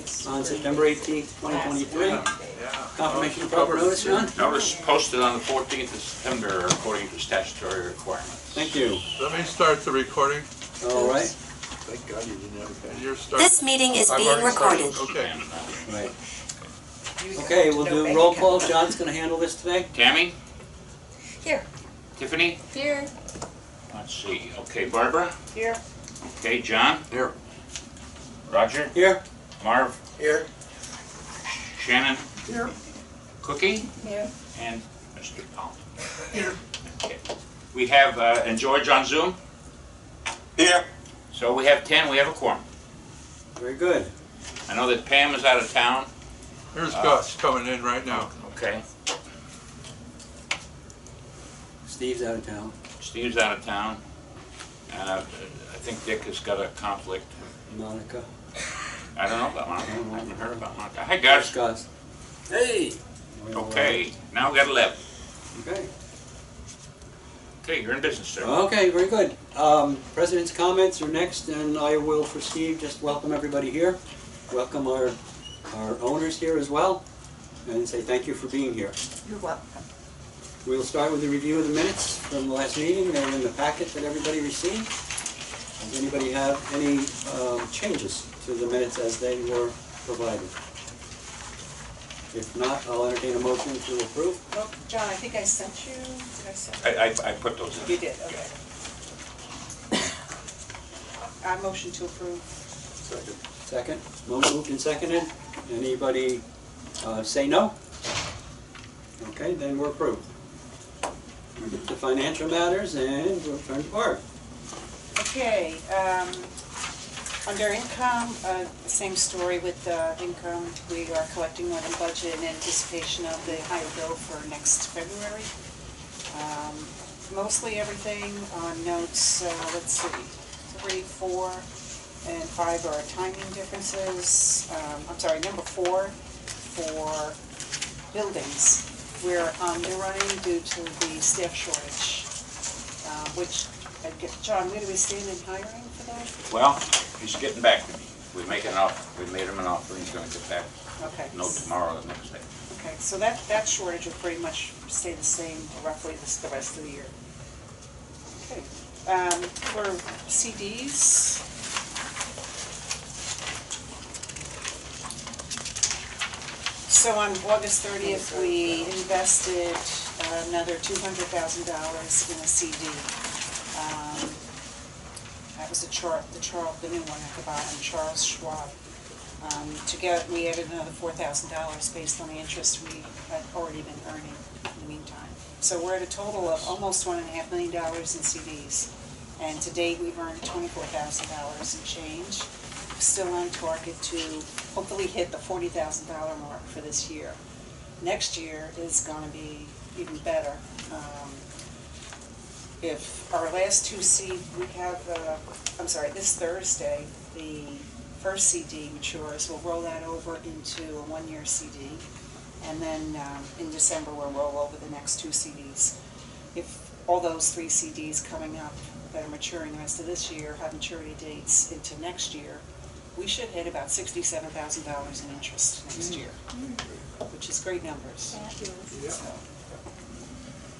it's on September 18th, 2023. Confirmation of proper notice, John? Notice posted on the 14th of September according to statutory requirements. Thank you. Let me start the recording. All right. Thank God you didn't have a pen. You're starting. This meeting is I've being already started. recorded. Okay. And, Right. using Okay, it we'll to do no roll bank call. account. John's going to handle this today. Tammy? Here. Tiffany? Here. Let's see. Okay, Barbara? Here. Okay, John? Here. Roger? Here. Marv? Here. Shannon? Here. Cookie? Here. And Mr. Powell. Here. Okay. We have, and George on Zoom? Here. So we have 10, we have a quorum. Very good. I know that Pam is out of town. Here's Gus coming in right now. Okay. Steve's out of town. Steve's out of town. I think Dick has got a conflict. Monica. I don't know about Monica. I don't know. I haven't heard about Monica. Hi, guys. Gus. Hey. Okay, now we got 11. Okay. Okay, you're in business, sir. Okay, very good. President's comments are next, and I will, for Steve, just welcome everybody here. Welcome our owners here as well, and say thank you for being here. You're welcome. We'll start with a review of the minutes from the last meeting. They're in the packet that everybody received. Does anybody have any changes to the minutes as they were provided? If not, I'll entertain a motion to approve. Well, John, I think I sent you. Did I send you? I put those in. You did, okay. I motion to approve. Second. Second. Moved and seconded. Anybody say no? Okay, then we're approved. We'll get to financial matters, and we'll turn to Barb. Okay, under income, same story with income. We are collecting more than budget in anticipation of the higher bill for next February. Mostly everything on notes, let's see, 3, 4, and 5 are timing differences. I'm sorry, number 4 for buildings. We're underrunning due to the staff shortage, which, John, where do we stand in hiring for that? Well, he's getting back to me. We made him an offer, and he's gonna get back. Okay. No, tomorrow or the next day. Okay, so that shortage will pretty much stay the same roughly the rest of the year. Okay, for CDs. So on August 30th, we invested another $200,000 in a CD. That was the new one at the bottom, Charles Schwab. Together, we added another $4,000 based on the interest we had already been earning in the meantime. So we're at a total of almost $1.5 million in CDs. And to date, we've earned $24,000 in change. Still on target to hopefully hit the $40,000 mark for this year. Next year is going to be even better. If our last two we have, I'm sorry, this Thursday, the first CD matures, we'll roll that over into a one-year CD. And then in December, we'll roll over the next 2 CDs. If all those 3 CDs coming up that are maturing the rest of this year have maturity dates into next year, we should hit about $67,000 in interest next year, which is great numbers. Yeah. So,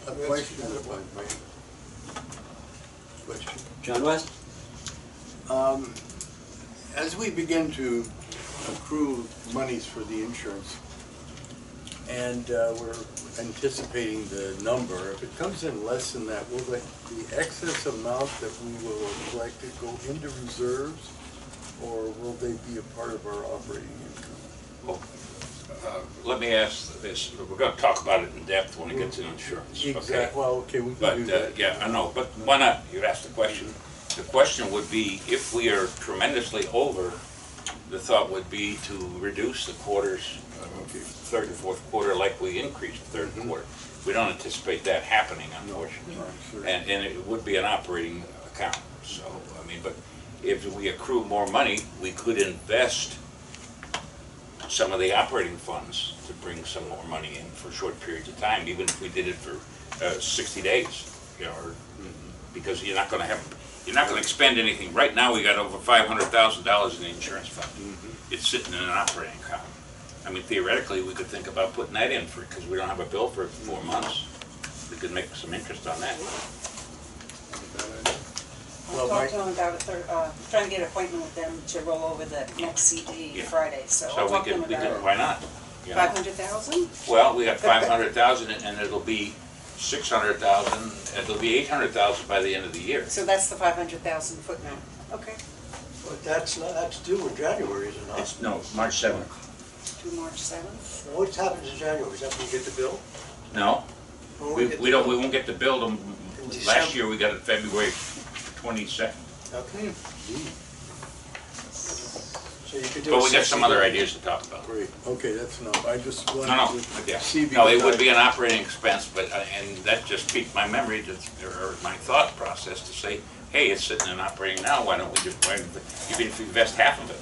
A question, question. John West? As we begin to accrue monies for the insurance, and we're anticipating the number, if it comes in less than that, will the excess amount that we will collect go into reserves, or will they be a part of our operating income? Well, let me ask this. We're going to talk about it in depth when it gets to insurance. Exactly. Okay? Well, okay, we can do that. Yeah, I know. But why not? You asked the question. The question would be, if we are tremendously over, the thought would be to reduce the quarters, third and fourth quarter, like we increased the third quarter. We don't anticipate that happening, unfortunately. Sure. And it would be an operating account. So, I mean, but if we accrue more money, we could invest some of the operating funds to bring some more money in for short periods of time, even if we did it for 60 days, you know, or, because you're not going to have You're not gonna expend anything. Right now, we got over $500,000 in the insurance fund. It's sitting in an operating account. I mean, theoretically, we could think about putting that in for, because we don't have a bill for 4 months. We could make some interest on that. I'll talk to them about trying to get an appointment with them to roll over the next CD Yeah. Friday, so So I'll we talk to them could, about it. why not? You know? 500,000? Well, we got 500,000 and it'll be 600,000, it'll be 800,000 by the end of the year. So that's the 500,000 footnote. Okay, But that's due in January, is it not? It's, no, March 7th. to March 7th. What happens in January? Is that when you get the bill? No, When we get we the don't, bill? we won't get the bill till, last December. year we got it February 22nd. Okay. So you could do. But a we got some 60 other day. ideas to talk about. Great, okay, that's enough. I just No, wanted no, to yeah. see. No, it because would I- be an operating expense, but, and that just piqued my memory, or my thought process to say, hey, it's sitting in operating now, why don't we just, even if we invest half of it?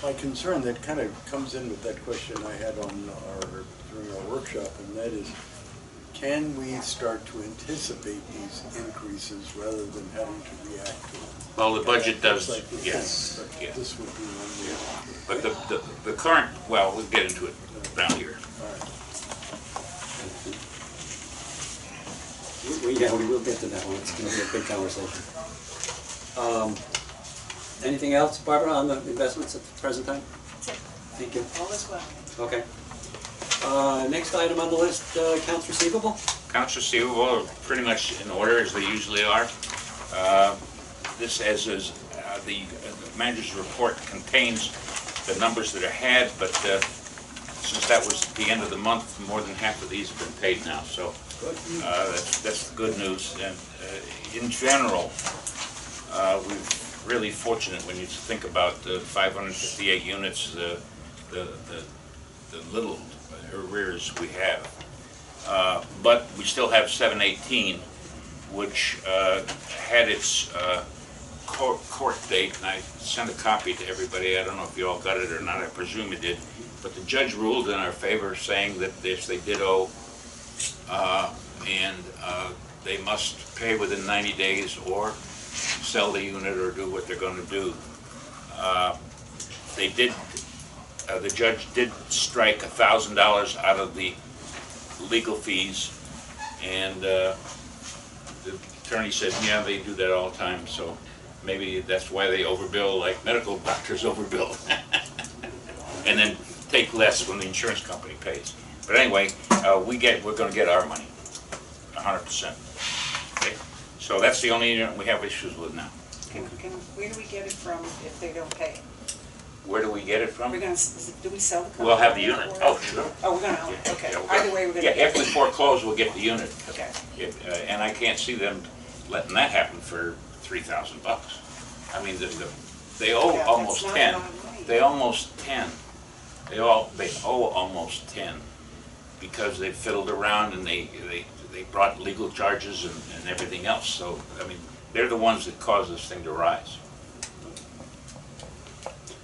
My concern, that kind of comes in with that question I had during our workshop, and that is, can we start to anticipate these increases rather than having to react to them? Well, the budget does, That's like the yes, thing, but yeah. this would be one way. But the current, well, we'll get into it down here. All right. Yeah, we will get to that one. It's gonna be a big conversation. Anything else, Barbara, on the investments at the present time? That's it. Thank you. All is well. Okay. Next item on the list, accounts receivable. Accounts receivable are pretty much in order as they usually are. This, as is, the manager's report contains the numbers that are had, but since that was the end of the month, more than half of these have been paid now, so that's the good news. And in general, we're really fortunate when you think about the 558 units, the little arrears we have. But we still have 718, which had its court date, and I sent a copy to everybody. I don't know if you all got it or not, I presume you did. But the judge ruled in our favor, saying that if they did owe, and they must pay within 90 days or sell the unit or do what they're going to do. They did, the judge did strike $1,000 out of the legal fees, and the attorney said, yeah, they do that all the time, so maybe that's why they overbill, like medical doctors overbill. And then take less when the insurance company pays. But anyway, we're gonna get our money, 100%. Okay? So that's the only unit we have issues with now. Where do we get it from if they don't pay? Where do we get it from? We're gonna, do we sell the company? We'll have the unit. or- Oh, sure. Oh, we're gonna own it, Yeah, okay. yeah, we're Either gonna- way, we're gonna. Yeah, if we foreclose, we'll get the unit. Okay. And I can't see them letting that happen for $3,000. I mean, they owe Yeah, almost that's not a 10. lot of money. They almost 10. They owe almost 10 because they fiddled around and they brought legal charges and everything else. So, I mean, they're the ones that caused this thing to rise.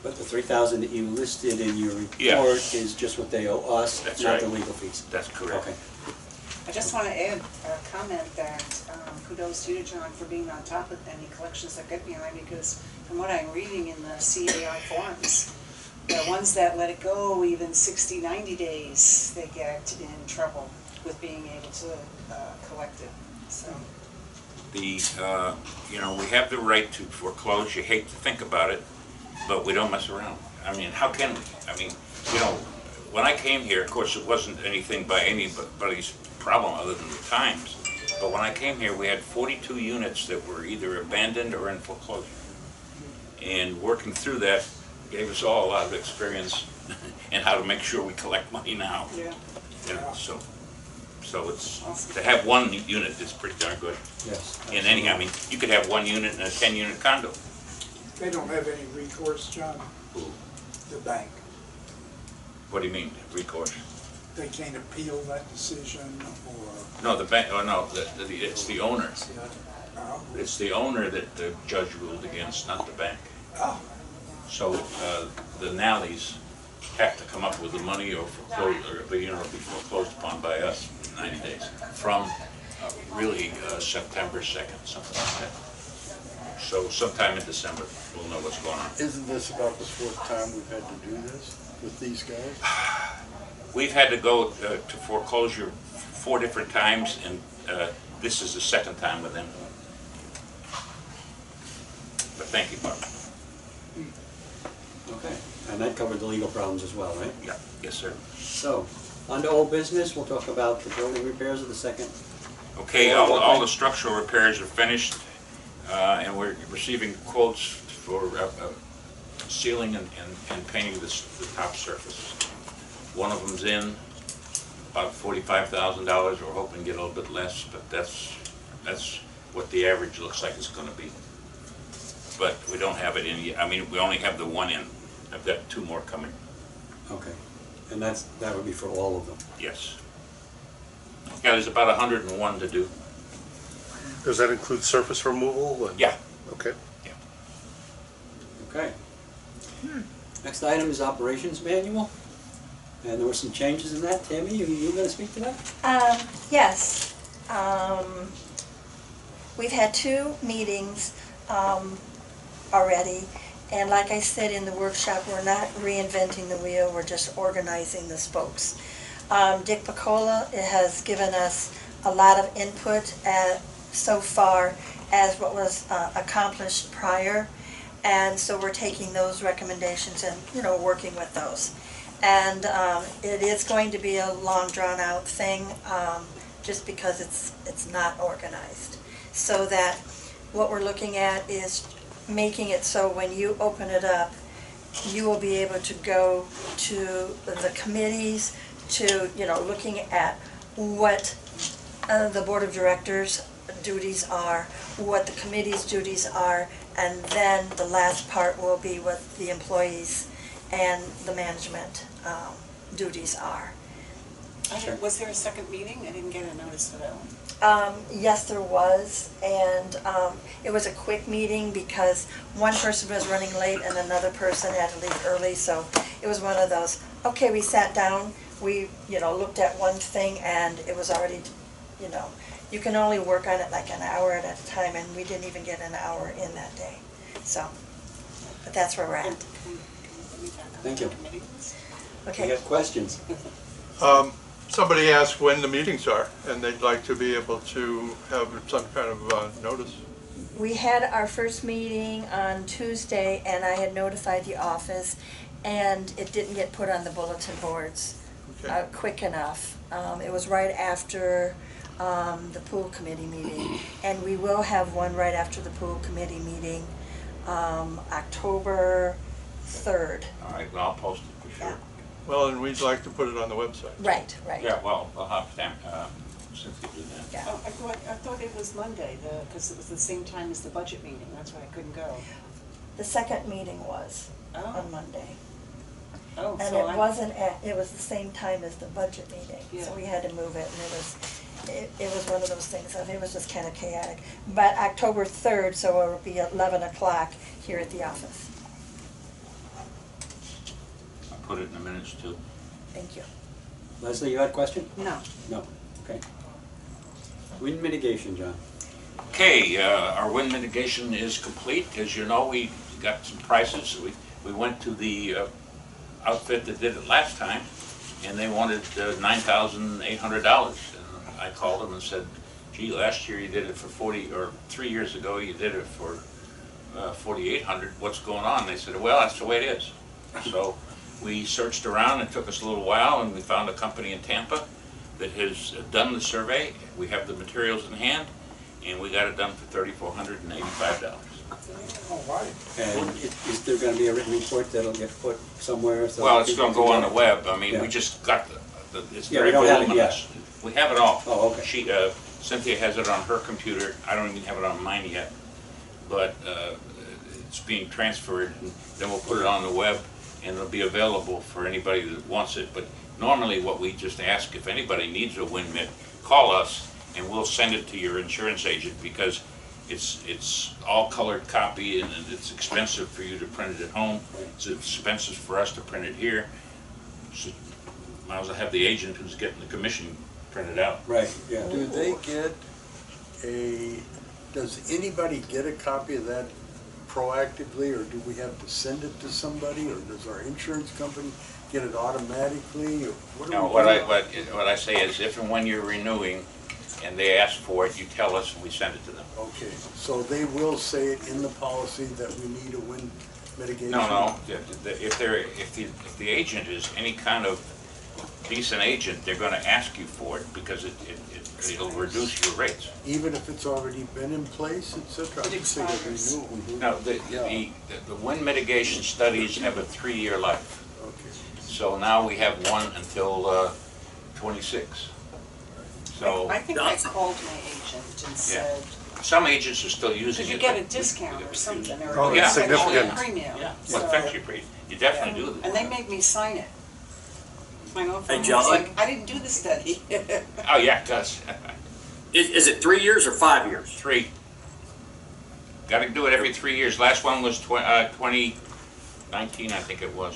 But the 3,000 that you listed in your report Yes. is just what they owe us, That's not right. the legal fees. That's correct. Okay. I just want to add a comment that kudos to you, John, for being on top of any collections that get behind, because from what I'm reading in the CAI forums, the ones that let it go even 60, 90 days, they get in trouble with being able to collect it, so. We have the right to foreclose. You hate to think about it, but we don't mess around. I mean, how can we? I mean, when I came here, of course, it wasn't anything by anybody's problem other than the times. But when I came here, we had 42 units that were either abandoned or in foreclosure. And working through that gave us all a lot of experience in how to make sure we collect money now. Yeah. So it's, to have one unit is pretty darn good. Yes. In any, I mean, you could have one unit in a 10-unit condo. They don't have any recourse, John, Who? the bank. What do you mean, recourse? They can't appeal that decision or, No, the bank, it's the owner. oh, It's the owner that the judge ruled against, not the bank. oh, So the Nallies have to come up with the money or foreclose, or be foreclosed upon by us in 90 days from really September 2nd, something like that. So sometime in December, we'll know what's going on. Isn't this about the fourth time we've had to do this with these guys? We've had to go to foreclosure 4 different times, and this is the 2nd time with them. But thank you, Bob. Okay, and that covered the legal problems as well, right? Yeah. Yes, sir. So, on to old business, we'll talk about the building repairs of the second. Okay, all the structural repairs are finished, and we're receiving quotes for sealing and painting the top surface. One of them's in, about $45,000. We're hoping to get a little bit less, but that's what the average looks like it's going to be. But we don't have it in yet. I mean, we only have the one in. I've got 2 more coming. Okay, and that would be for all of them. Yes. Yeah, there's about 101 to do. Does that include surface removal? Yeah. Okay. Okay. Next item is operations manual, and there were some changes in that. Tammy, you going to speak to that? Yes. We've had 2 meetings already, and like I said in the workshop, we're not reinventing the wheel, we're just organizing the spokes. Dick Picola has given us a lot of input so far as what was accomplished prior, and so we're taking those recommendations and working with those. And it is going to be a long drawn out thing, just because it's not organized. So that what we're looking at is making it so when you open it up, you will be able to go to the committees, to looking at what the board of directors duties are, what the committee's duties are, and then the last part will be what the employees and the management duties are. Was there a second meeting? I didn't get a notice for that one. Yes, there was, and it was a quick meeting because one person was running late and another person had to leave early, so it was one of those, okay, we sat down, we looked at one thing, and it was already, you can only work on it like an hour at a time, and we didn't even get an hour in that day. So, but that's where we're at. Thank you. Okay. We have questions. Somebody asked when the meetings are, and they'd like to be able to have some kind of notice. We had our first meeting on Tuesday, and I had notified the office, and it didn't get put on the bulletin boards quick enough. It was right after the pool committee meeting, and we will have one right after the pool committee meeting, October 3rd. All right, well, I'll post it for sure. Yeah. Well, and we'd like to put it on the website. Right. Yeah, well, I'll have Cynthia do that. Yeah. Oh, I thought it was Monday, because it was the same time as the budget meeting, that's why I couldn't go. The second meeting was Oh. on Monday. Oh, And so it wasn't it was the same time as the budget meeting, so Yeah. we had to move it, and it was one of those things, it was just kind of chaotic. But October 3rd, so it'll be at 11 o'clock here at the office. I'll put it in the minutes too. Thank you. Leslie, you had a question? No. No. Okay. Wind mitigation, John. Okay, our wind mitigation is complete. As you know, we got some prices. We went to the outfit that did it last time, and they wanted $9,800. And I called them and said, gee, last year you did it for 40, or 3 years ago you did it for $4,800. What's going on? They said, well, that's the way it is. So we searched around. It took us a little while, and we found a company in Tampa that has done the survey. We have the materials in hand, and we got it done for $3,485. All right. And is there going to be a written report that'll get put somewhere? So Well, it's people going to go can on the get- web. I mean, Yeah. we just got it's Yeah, very we don't have it voluminous. We have it all. Oh, okay. Cynthia has it on her computer. I don't even have it on mine yet, but it's being transferred, and then we'll put it on the web, and it'll be available for anybody that wants it. But normally, what we just ask, if anybody needs a wind mitt, call us, and we'll send it to your insurance agent, because it's all colored copy, and it's expensive for you to print it at home. It's expensive for us to print it here. So might as well have the agent who's getting the commission print it out. Right, yeah. Do they get does anybody get a copy of that proactively, or do we have to send it to somebody, or does our insurance company get it automatically, or what do No, we do? what I say is if and when you're renewing and they ask for it, you tell us and we send it to them. Okay, so they will say it in the policy that we need a wind mitigation? No, if the agent is any kind of decent agent, they're gonna ask you for it because it'll reduce your rates. Even if it's already been in place, et cetera? It expires. No, the wind mitigation studies have a 3-year life. Okay. So now we have one until 26. So I think I called my agent and said, some agents are still using because you it. get a but discount or something, or Oh, a yeah. significant. premium. Yeah, So, what affects your rate? You definitely do. and they made me sign it. My own Hey, phone was John? like, I didn't do the study. Oh, yeah, it does. Is it 3 years or 5 years? 3. Got to do it every 3 years. Last one was 2019, I think it was.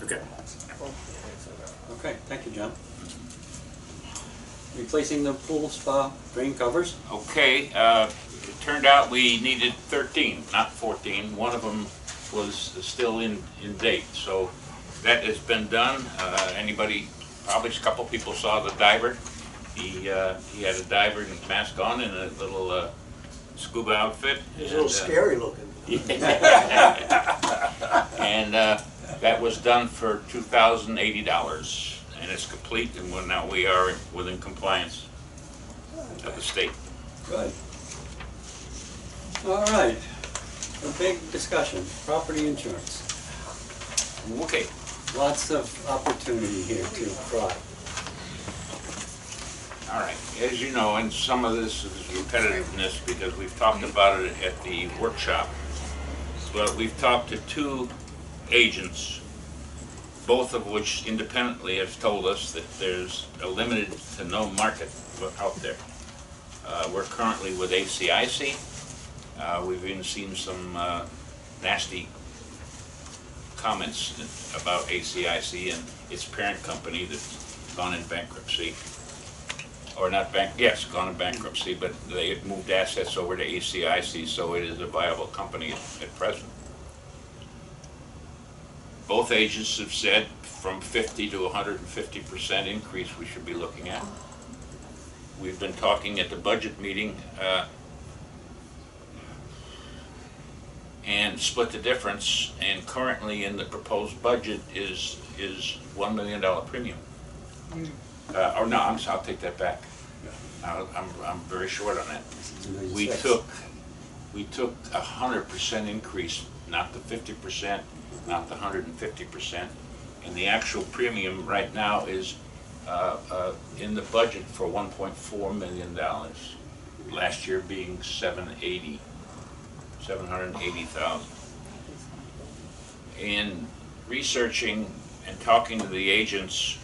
Okay. Okay, thank you, John. Replacing the pool spa drain covers. Okay, it turned out we needed 13, not 14. One of them was still in date, so that has been done. Anybody, probably a couple people saw the diver. He had a diver and mask on and a little scuba outfit. It's a little scary looking. And that was done for $2,080. And it's complete, and now we are within compliance of the state. Good. All right, a big discussion, property insurance. Okay. Lots of opportunity here to cry. All right, as you know, and some of this is repetitiveness because we've talked about it at the workshop, but we've talked to 2 agents, both of which independently have told us that there's a limited to no market out there. We're currently with ACIC. We've even seen some nasty comments about ACIC and its parent company that's gone in bankruptcy. Or not gone in bankruptcy, but they had moved assets over to ACIC, so it is a viable company at present. Both agents have said from 50 to 150% increase we should be looking at. We've been talking at the budget meeting and split the difference, and currently in the proposed budget is $1 million premium. Or no, I'll take that back. I'm very short on that. We took 100% increase, not the 50%, not the 150%, and the actual premium right now is in the budget for $1.4 million. Last year being $780,000. In researching and talking to the agents,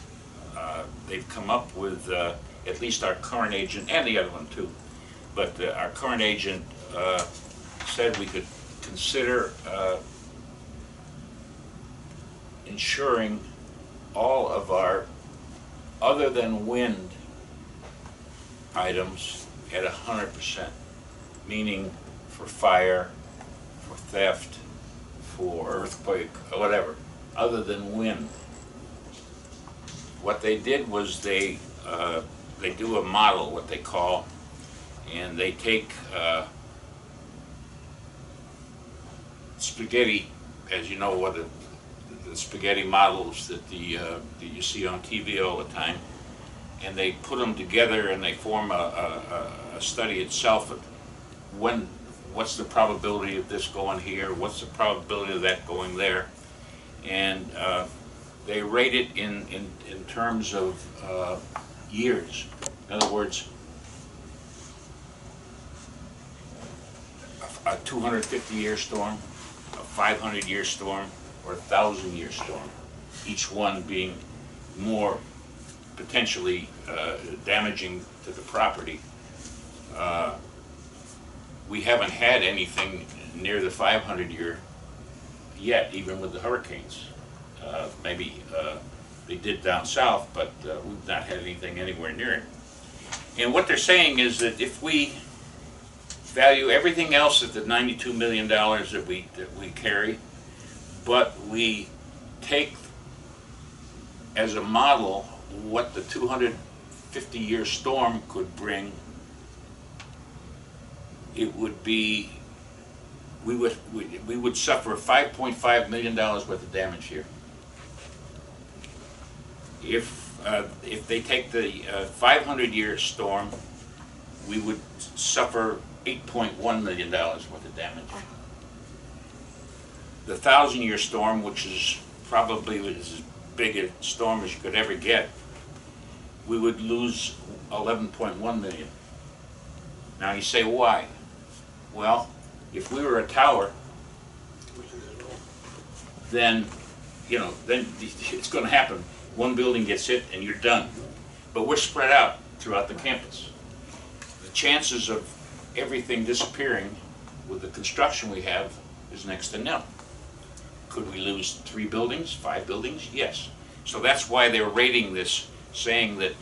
they've come up with, at least our current agent, and the other one too, but our current agent said we could consider insuring all of our other than wind items at 100%, meaning for fire, for theft, for earthquake, or whatever, other than wind. What they did was they do a model, what they call, and they take spaghetti, as you know, what the spaghetti models that you see on TV all the time, and they put them together and they form a study itself of what's the probability of this going here, what's the probability of that going there, and they rate it in terms of years. In other words, a 250-year storm, a 500-year storm, or a 1,000-year storm, each one being more potentially damaging to the property. We haven't had anything near the 500-year yet, even with the hurricanes. Maybe they did down south, but we've not had anything anywhere near it. And what they're saying is that if we value everything else at the $92 million that we carry, but we take as a model what the 250-year storm could bring, it would be, we would suffer $5.5 million worth of damage here. If they take the 500-year storm, we would suffer $8.1 million worth of damage. The 1,000-year storm, which is probably as big a storm as you could ever get, we would lose 11.1 million. Now you say, why? Well, if we were a tower, then, then it's going to happen. One building gets hit and you're done. But we're spread out throughout the campus. The chances of everything disappearing with the construction we have is next to nil. Could we lose 3 buildings, 5 buildings? Yes. So that's why they're rating this, saying that,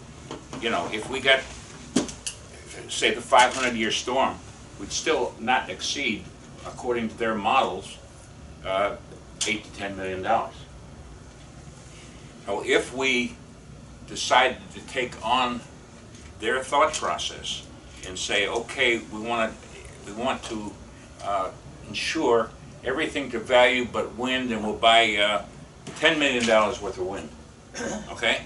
if we got, say, the 500-year storm, we'd still not exceed, according to their models, $8 to $10 million. So if we decided to take on their thought process and say, okay, we want to insure everything to value but wind, and we'll buy $10 million worth of wind, okay?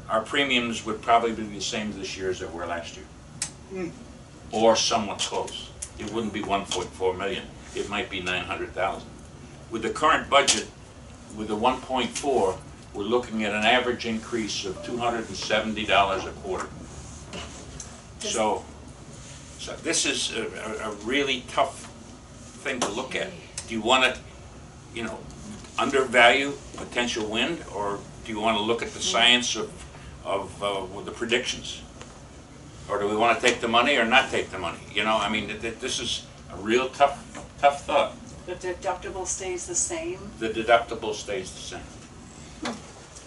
Our premiums would probably be the same this year as they were last year, or somewhat close. It wouldn't be 1.4 million. It might be 900,000. With the current budget, with the 1.4, we're looking at an average increase of $270 a quarter. So this is a really tough thing to look at. Do you want to, undervalue potential wind, or do you want to look at the science of the predictions? Or do we want to take the money or not take the money? This is a real tough thought. The deductible stays the same? The deductible stays the same.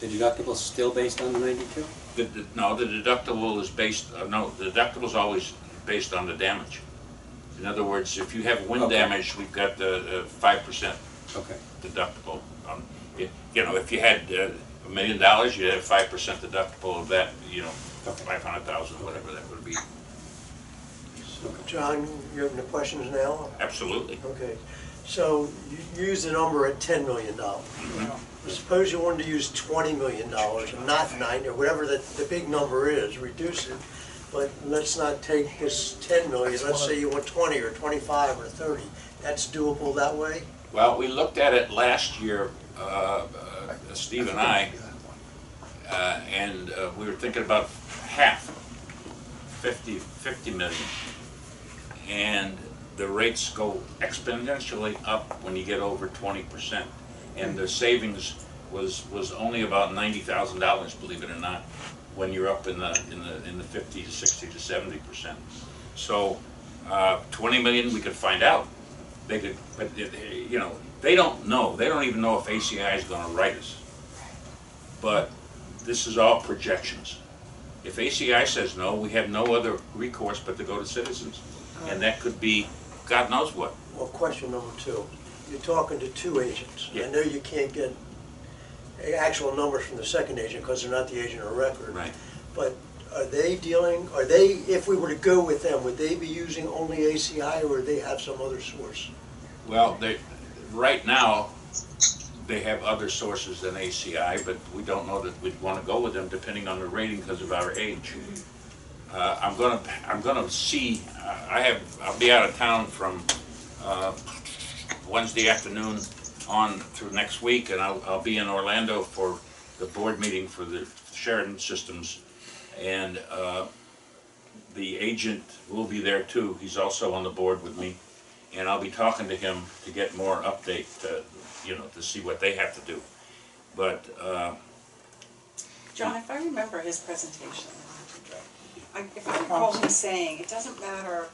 The deductible's still based on the 92? No, the deductible is based, the deductible is always based on the damage. In other words, if you have wind damage, we've got the 5% deductible. If you had $1 million, you'd have 5% deductible of that, 500,000, whatever that would be. John, you have any questions now? Absolutely. Okay, so you use the number at $10 million. Suppose you wanted to use $20 million, and not 9, or whatever the big number is, reduce it. But let's not take this 10 million, let's say you want 20 or 25 or 30. That's doable that way? Well, we looked at it last year, Steve and I, and we were thinking about half, 50 million. And the rates go exponentially up when you get over 20%. And the savings was only about $90,000, believe it or not, when you're up in the 50 to 60 to 70%. So 20 million we could find out. They could, but they don't know. They don't even know if ACI is going to write us. But this is all projections. If ACI says no, we have no other recourse but to go to citizens, and that could be God knows what. Well, question number 2. You're talking to 2 agents. Yeah. I know you can't get actual numbers from the second agent because they're not the agent of record. Right. But if we were to go with them, would they be using only ACI, or would they have some other source? Well, right now, they have other sources than ACI, but we don't know that we'd want to go with them depending on the rating because of our age. I'm gonna see. I'll be out of town from Wednesday afternoon on through next week, and I'll be in Orlando for the board meeting for the Sheridan Systems, and the agent will be there too. He's also on the board with me, and I'll be talking to him to get more update, to see what they have to do. But John, if I remember his presentation, if I recall him saying, it doesn't matter,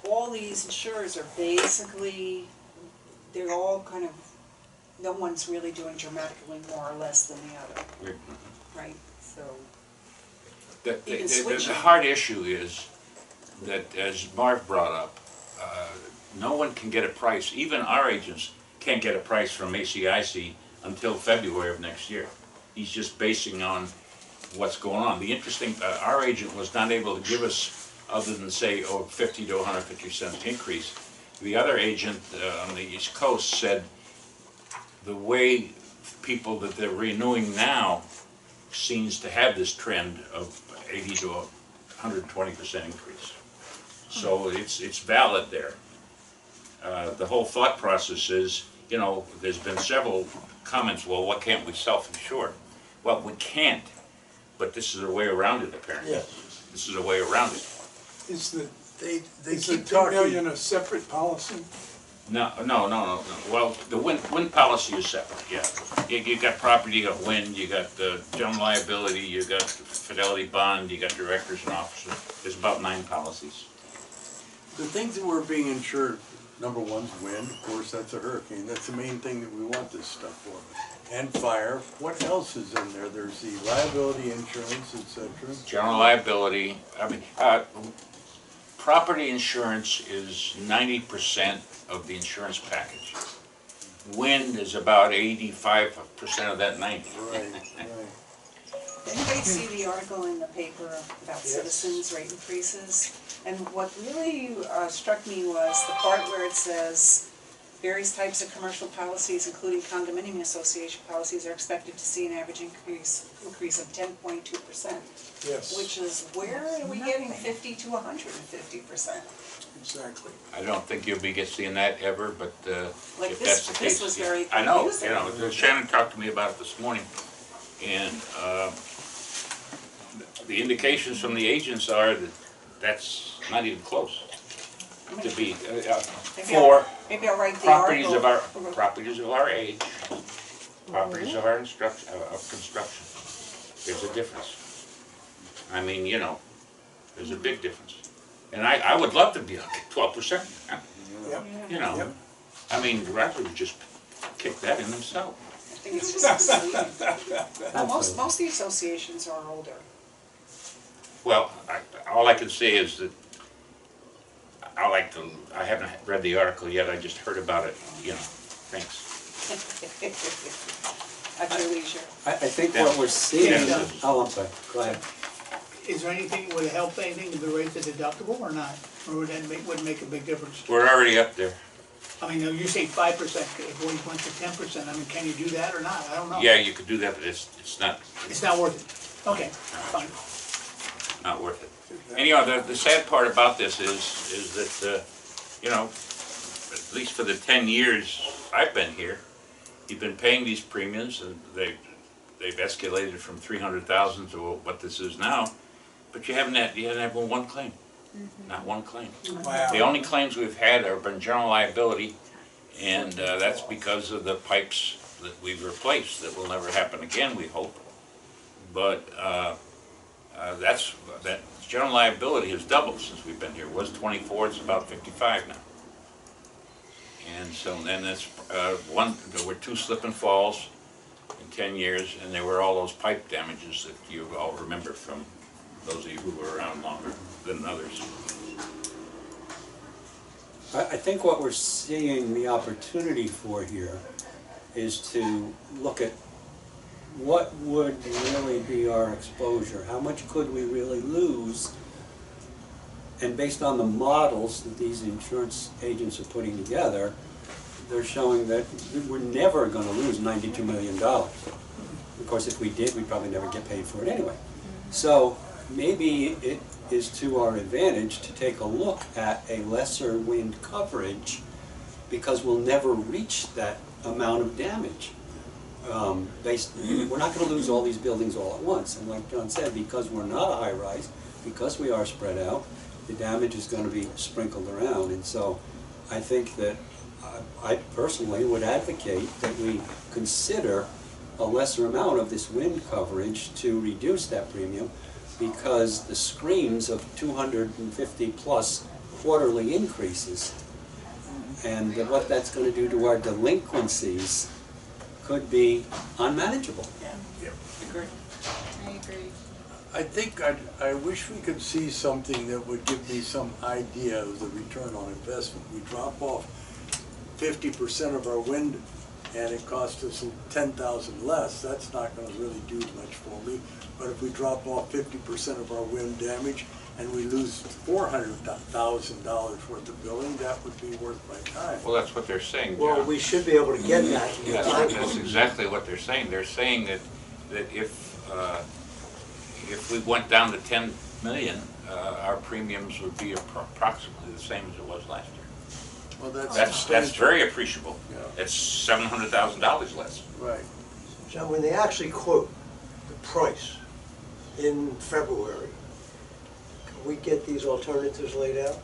all these insurers are basically, they're all kind of, no one's really doing dramatically more or less than the other, right? So the hard issue is that, as Mark brought up, no one can get a price, even our agents can't get a price from ACIC until February of next year. He's just basing on what's going on. The interesting, our agent was not able to give us, other than say, 50 to 150 cents increase. The other agent on the East Coast said the way people that they're renewing now seems to have this trend of 80 to 120% increase. So it's valid there. The whole thought process is, you know, there's been several comments, well, why can't we self-insure? Well, we can't, but this is a way around it, apparently. Yes. This is a way around it. Is the, They is the keep 2 talking. million a separate policy? No. Well, the wind policy is separate, yeah. You got property, you got wind, you got general liability, you got fidelity bond, you got directors and officers. There's about 9 policies. The things that were being insured, number one's wind, of course, that's a hurricane. That's the main thing that we want this stuff for. And fire. What else is in there? There's the liability insurance, etc. General liability, I mean, property insurance is 90% of the insurance package. Wind is about 85% of that 90. Right. Did anybody see the article in the paper about citizens' rate increases? And what really struck me was the part where it says, various types of commercial policies, including condominium association policies, are expected to see an average increase of 10.2%. Yes. Which is, where are we getting 50 to 150%? Exactly. I don't think you'll be seeing that ever, but Like if this- that's the case. this was very I know, confusing. you know, Shannon talked to me about it this morning, and the indications from the agents are that that's not even close to be, for Maybe I'll write the properties article. of properties of our age, properties of our construction. There's a difference. I mean, you know, there's a big difference. And I would love to be 12%, Yep. you know. Yep. I mean, the director would just kick that in himself. I think it's just misleading. Well, most of the associations are older. Well, all I can say is that I haven't read the article yet, I just heard about it, you know, thanks. At your leisure. I think what we're seeing, Yeah. oh, I'm sorry, go ahead. Is there anything, would it help anything to raise the deductible or not? Or would that wouldn't make a big difference? We're already up there. I mean, you say 5%, if we went to 10%, I mean, can you do that or not? I don't know. Yeah, you could do that, but it's not worth it. Okay, fine. not worth it. Anyhow, the sad part about this is that, you know, at least for the 10 years I've been here, you've been paying these premiums, and they've escalated from 300,000 to what this is now, but you haven't had one claim, not one claim. Wow. The only claims we've had have been general liability, and that's because of the pipes that we've replaced. That will never happen again, we hope. But that general liability has doubled since we've been here. It was 24, it's about 55 now. And so then that's there were 2 slip and falls in 10 years, and there were all those pipe damages that you all remember from those of you who were around longer than others. I think what we're seeing the opportunity for here is to look at what would really be our exposure, how much could we really lose, and based on the models that these insurance agents are putting together, they're showing that we're never going to lose $92 million. Of course, if we did, we'd probably never get paid for it anyway. So maybe it is to our advantage to take a look at a lesser wind coverage, because we'll never reach that amount of damage. We're not going to lose all these buildings all at once, and like John said, because we're not a high-rise, because we are spread out, the damage is going to be sprinkled around. And so I think that I personally would advocate that we consider a lesser amount of this wind coverage to reduce that premium, because the screams of 250 plus quarterly increases and what that's going to do to our delinquencies could be unmanageable. Yeah, agree. I agree. I think I wish we could see something that would give me some idea of the return on investment. We drop off 50% of our wind and it costs us 10,000 less. That's not going to really do much for me. But if we drop off 50% of our wind damage and we lose $400,000 worth of billing, that would be worth my time. Well, that's what they're saying, Well, John. we should be able to get that. That's exactly what they're saying. They're saying that if we went down to 10 million, our premiums would be approximately the same as it was last year. Well, That's very appreciable. Yeah. It's $700,000 less. Right. So when they actually quote the price in February, can we get these alternatives laid out?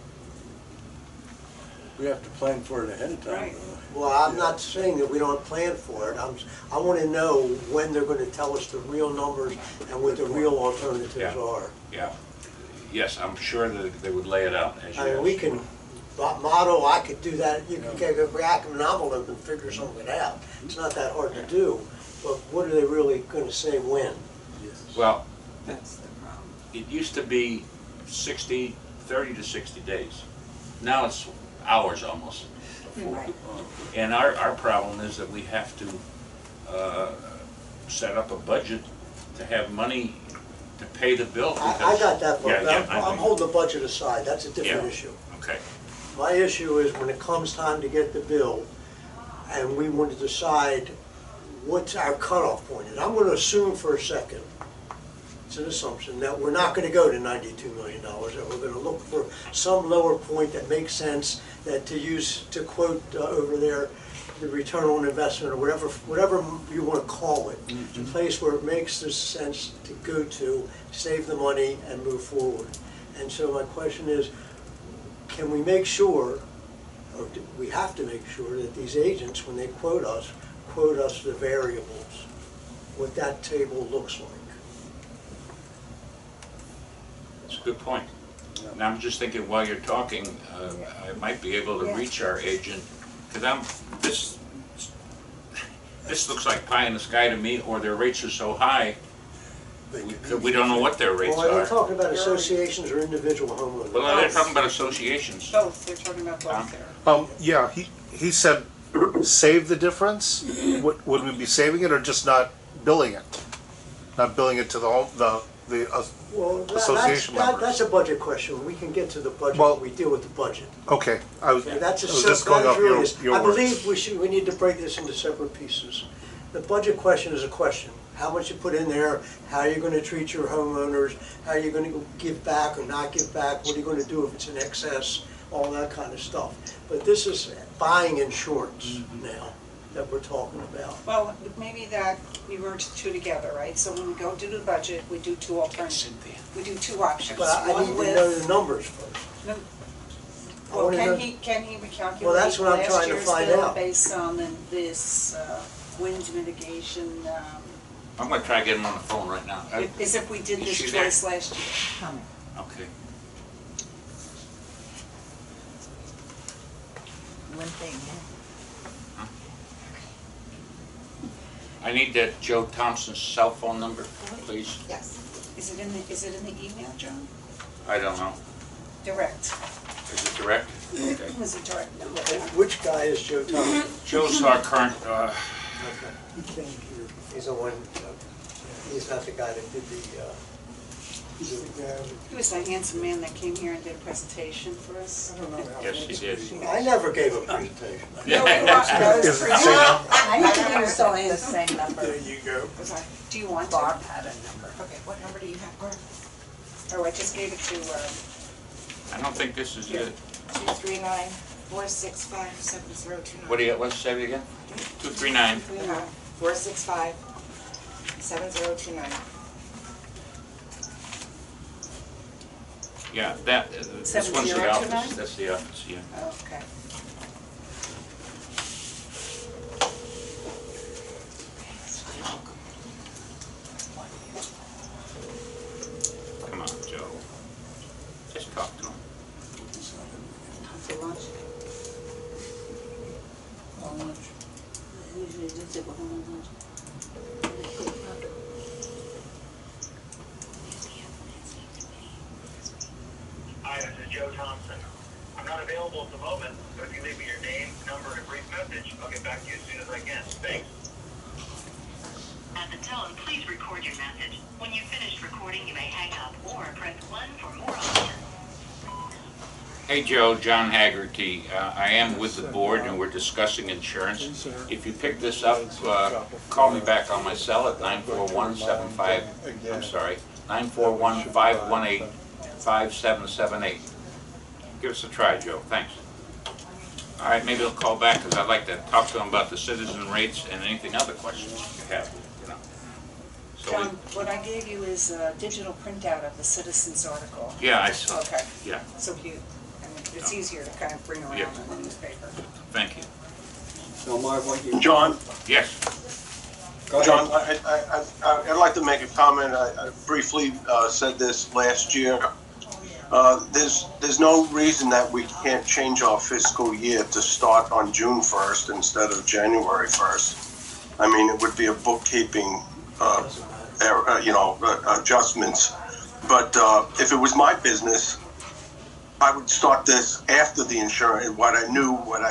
We have to plan for it ahead of time. Right. Well, I'm not saying that we don't plan for it. I want to know when they're going to tell us the real numbers and what the real alternatives Yeah. are. Yeah. Yes, I'm sure that they would lay it out as you I mean, we asked. can, model, I could do that, you can get a back of an envelope and figure something out. It's not that hard to do, but what are they really going to say when? Well, That's the problem. it used to be 30 to 60 days. Now it's hours almost. Right. And our problem is that we have to set up a budget to have money to pay the bill. I because- got that, Yeah, but yeah, I'm holding the budget aside, that's a different Yeah. issue. Okay. My issue is when it comes time to get the bill, and we want to decide what's our cutoff point. And I'm going to assume for a second, it's an assumption, that we're not going to go to $92 million, that we're going to look for some lower point that makes sense, that to quote over there, the return on investment, or whatever you want to call it, a place where it makes the sense to go to, save the money, and move forward. And so my question is, can we make sure, or do we have to make sure that these agents, when they quote us the variables, what that table looks like? That's a good point. And I'm just thinking while you're talking, I might be able to reach our agent, because this looks like pie in the sky to me, or their rates are so high, we don't know what their rates Well, are are. they talking about associations or individual homeowners? Well, they're talking about associations. Both, they're talking about both there. Yeah, he said save the difference. Would we be saving it or just not billing it? Not billing it to the home, the Well, association members. that's a budget question. We can get to the budget Well- when we deal with the budget. Okay, I was Okay, that's just going off your words. I believe we need to break this into separate pieces. The budget question is a question. How much you put in there, how you're going to treat your homeowners, how you're going to give back or not give back, what are you going to do if it's in excess, all that kind of stuff. But this is buying insurance now that we're talking about. Well, maybe that we merge the two together, right? So when we go do the budget, we do two alternatives. We do two options. But I One need to with- know the numbers first. No. I Well, wanna know- can he recalculate Well, that's what I'm last trying to year's find bill out. based on this wind mitigation, I'm gonna try to get him on the phone right now. as if we did Is this she there? twice last year? Okay. One thing, I need that Joe Thompson's cell phone number, please. Yes. Is it in the email, John? I don't know. Direct. Is it direct? Okay. Is it direct? No. Which guy is Joe Thompson? Joe's our current, He's the one, he's not the guy that did the, He was the handsome man that came here and did a presentation for us. yes, he did. I never gave a presentation. No, you are- that was Is it for the you. same I think you still have the same number. There you go. Was I- Do you want to? Barb had a number. Okay, what number do you have, Barb? Oh, I just gave it to, I don't think this is it. 239-465-7029. What do you, let's say it again? 239. 465-7029. Yeah, that, this one's the 7029? office, that's the office, yeah. okay. Come on, Joe. Just talk to him. For lunch? Usually do tip of lunch. Thompson. I'm not available at the moment, but if you leave me your name, number, and a brief message, I'll get back to you as soon as I can. Thanks. At the tone, please record your message. When you've finished recording, you may hang up or press 1 for more options. Hey Joe, John Haggerty. I am with the board and we're discussing insurance. If you pick this up, call me back on my cell at 941-518-5778. Give us a try, Joe. Thanks. All right, maybe I'll call back because I'd like to talk to him about the citizen rates and anything other questions you have, you know. So John, what I gave you is a digital printout of the Citizens article. yeah, I saw. Okay. Yeah, So it's easier to kind of bring around Yeah. in the newspaper. thank you. So Marv, what you? John, Yes. Go ahead. John, I'd like to make a comment. I briefly said this last year. There's no reason that we can't change our fiscal year to start on June 1st instead of January 1st. I mean, it would be a bookkeeping, adjustments. But if it was my business, I would start this after the insurance, what I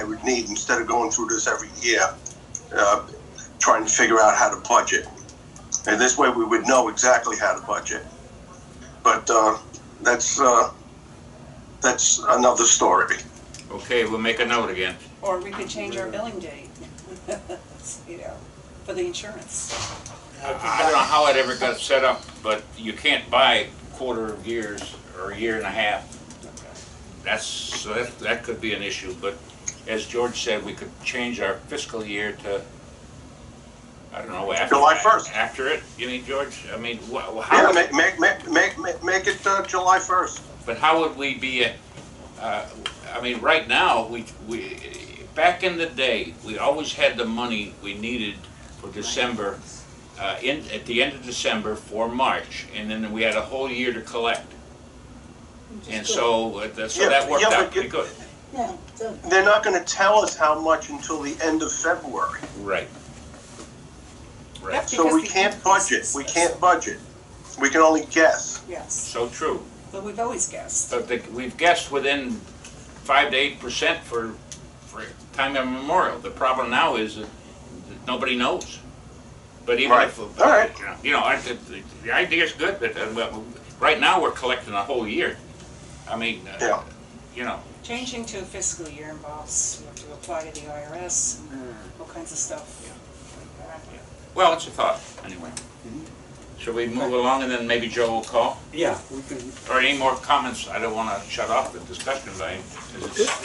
would need, instead of going through this every year, trying to figure out how to budget. And this way we would know exactly how to budget. But that's another story. Okay, we'll make a note again. Or we could change our billing date, for the insurance. I don't know how it ever got set up, but you can't buy quarter of years or a year and a half. That could be an issue, but as George said, we could change our fiscal year to, I don't know, after July 1st. After it, you mean, George? I mean, how? Yeah, make it July 1st. But how would we be? I mean, right now, we back in the day, we always had the money we needed for December, at the end of December for March, and then we had a whole year to collect. And so that worked out pretty good. Yeah. They're not going to tell us how much until the end of February. Right. Right. So we can't budget. We can't budget. We can only guess. Yes, So true. but we've always guessed. But we've guessed within 5 to 8% for time immemorial. The problem now is that nobody knows. But even Right. if, All right. the idea is good, but right now we're collecting a whole year. I mean, Yeah. Changing to a fiscal year involves, you have to apply to the IRS and all kinds of stuff. Well, it's a thought, anyway. Should we move along and then maybe Joe will call? Yeah, we can. Or any more comments? I don't want to shut off the discussion, but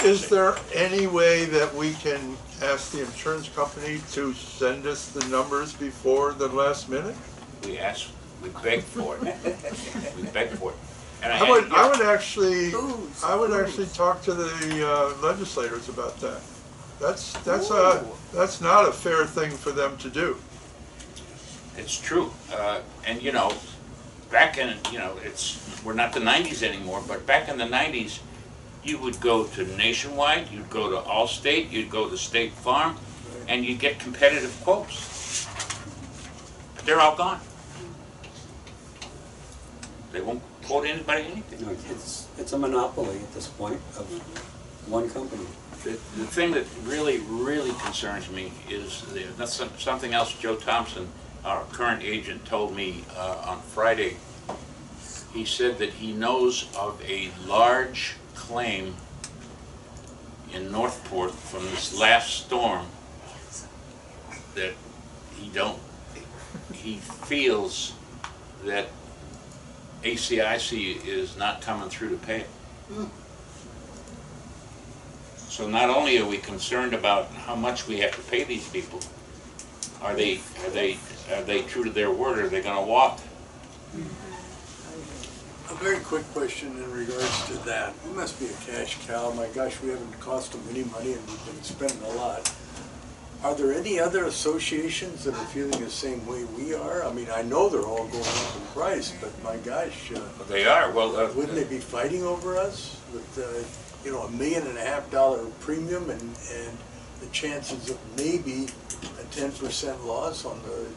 Is there any way that we can ask the insurance company to send us the numbers before the last minute? we beg for it. We beg for it. And I would actually talk to the legislators about that. That's not a fair thing for them to do. It's true, and back in, we're not the 90s anymore, but back in the 90s, you would go to Nationwide, you'd go to Allstate, you'd go to State Farm, and you'd get competitive quotes. But they're all gone. They won't quote anybody anything. No, it's a monopoly at this point of one company. The thing that really, really concerns me is that's something else Joe Thompson, our current agent, told me on Friday. He said that he knows of a large claim in Northport from this last storm that he feels that ACIC is not coming through to pay it. So not only are we concerned about how much we have to pay these people, are they true to their word? Are they going to walk? A very quick question in regards to that. It must be a cash cow. My gosh, we haven't cost them any money and we've been spending a lot. Are there any other associations that are feeling the same way we are? I mean, I know they're all going up in price, but my gosh. They are. Well, wouldn't they be fighting over us with, $1.5 million premium and the chances of maybe a 10% loss on the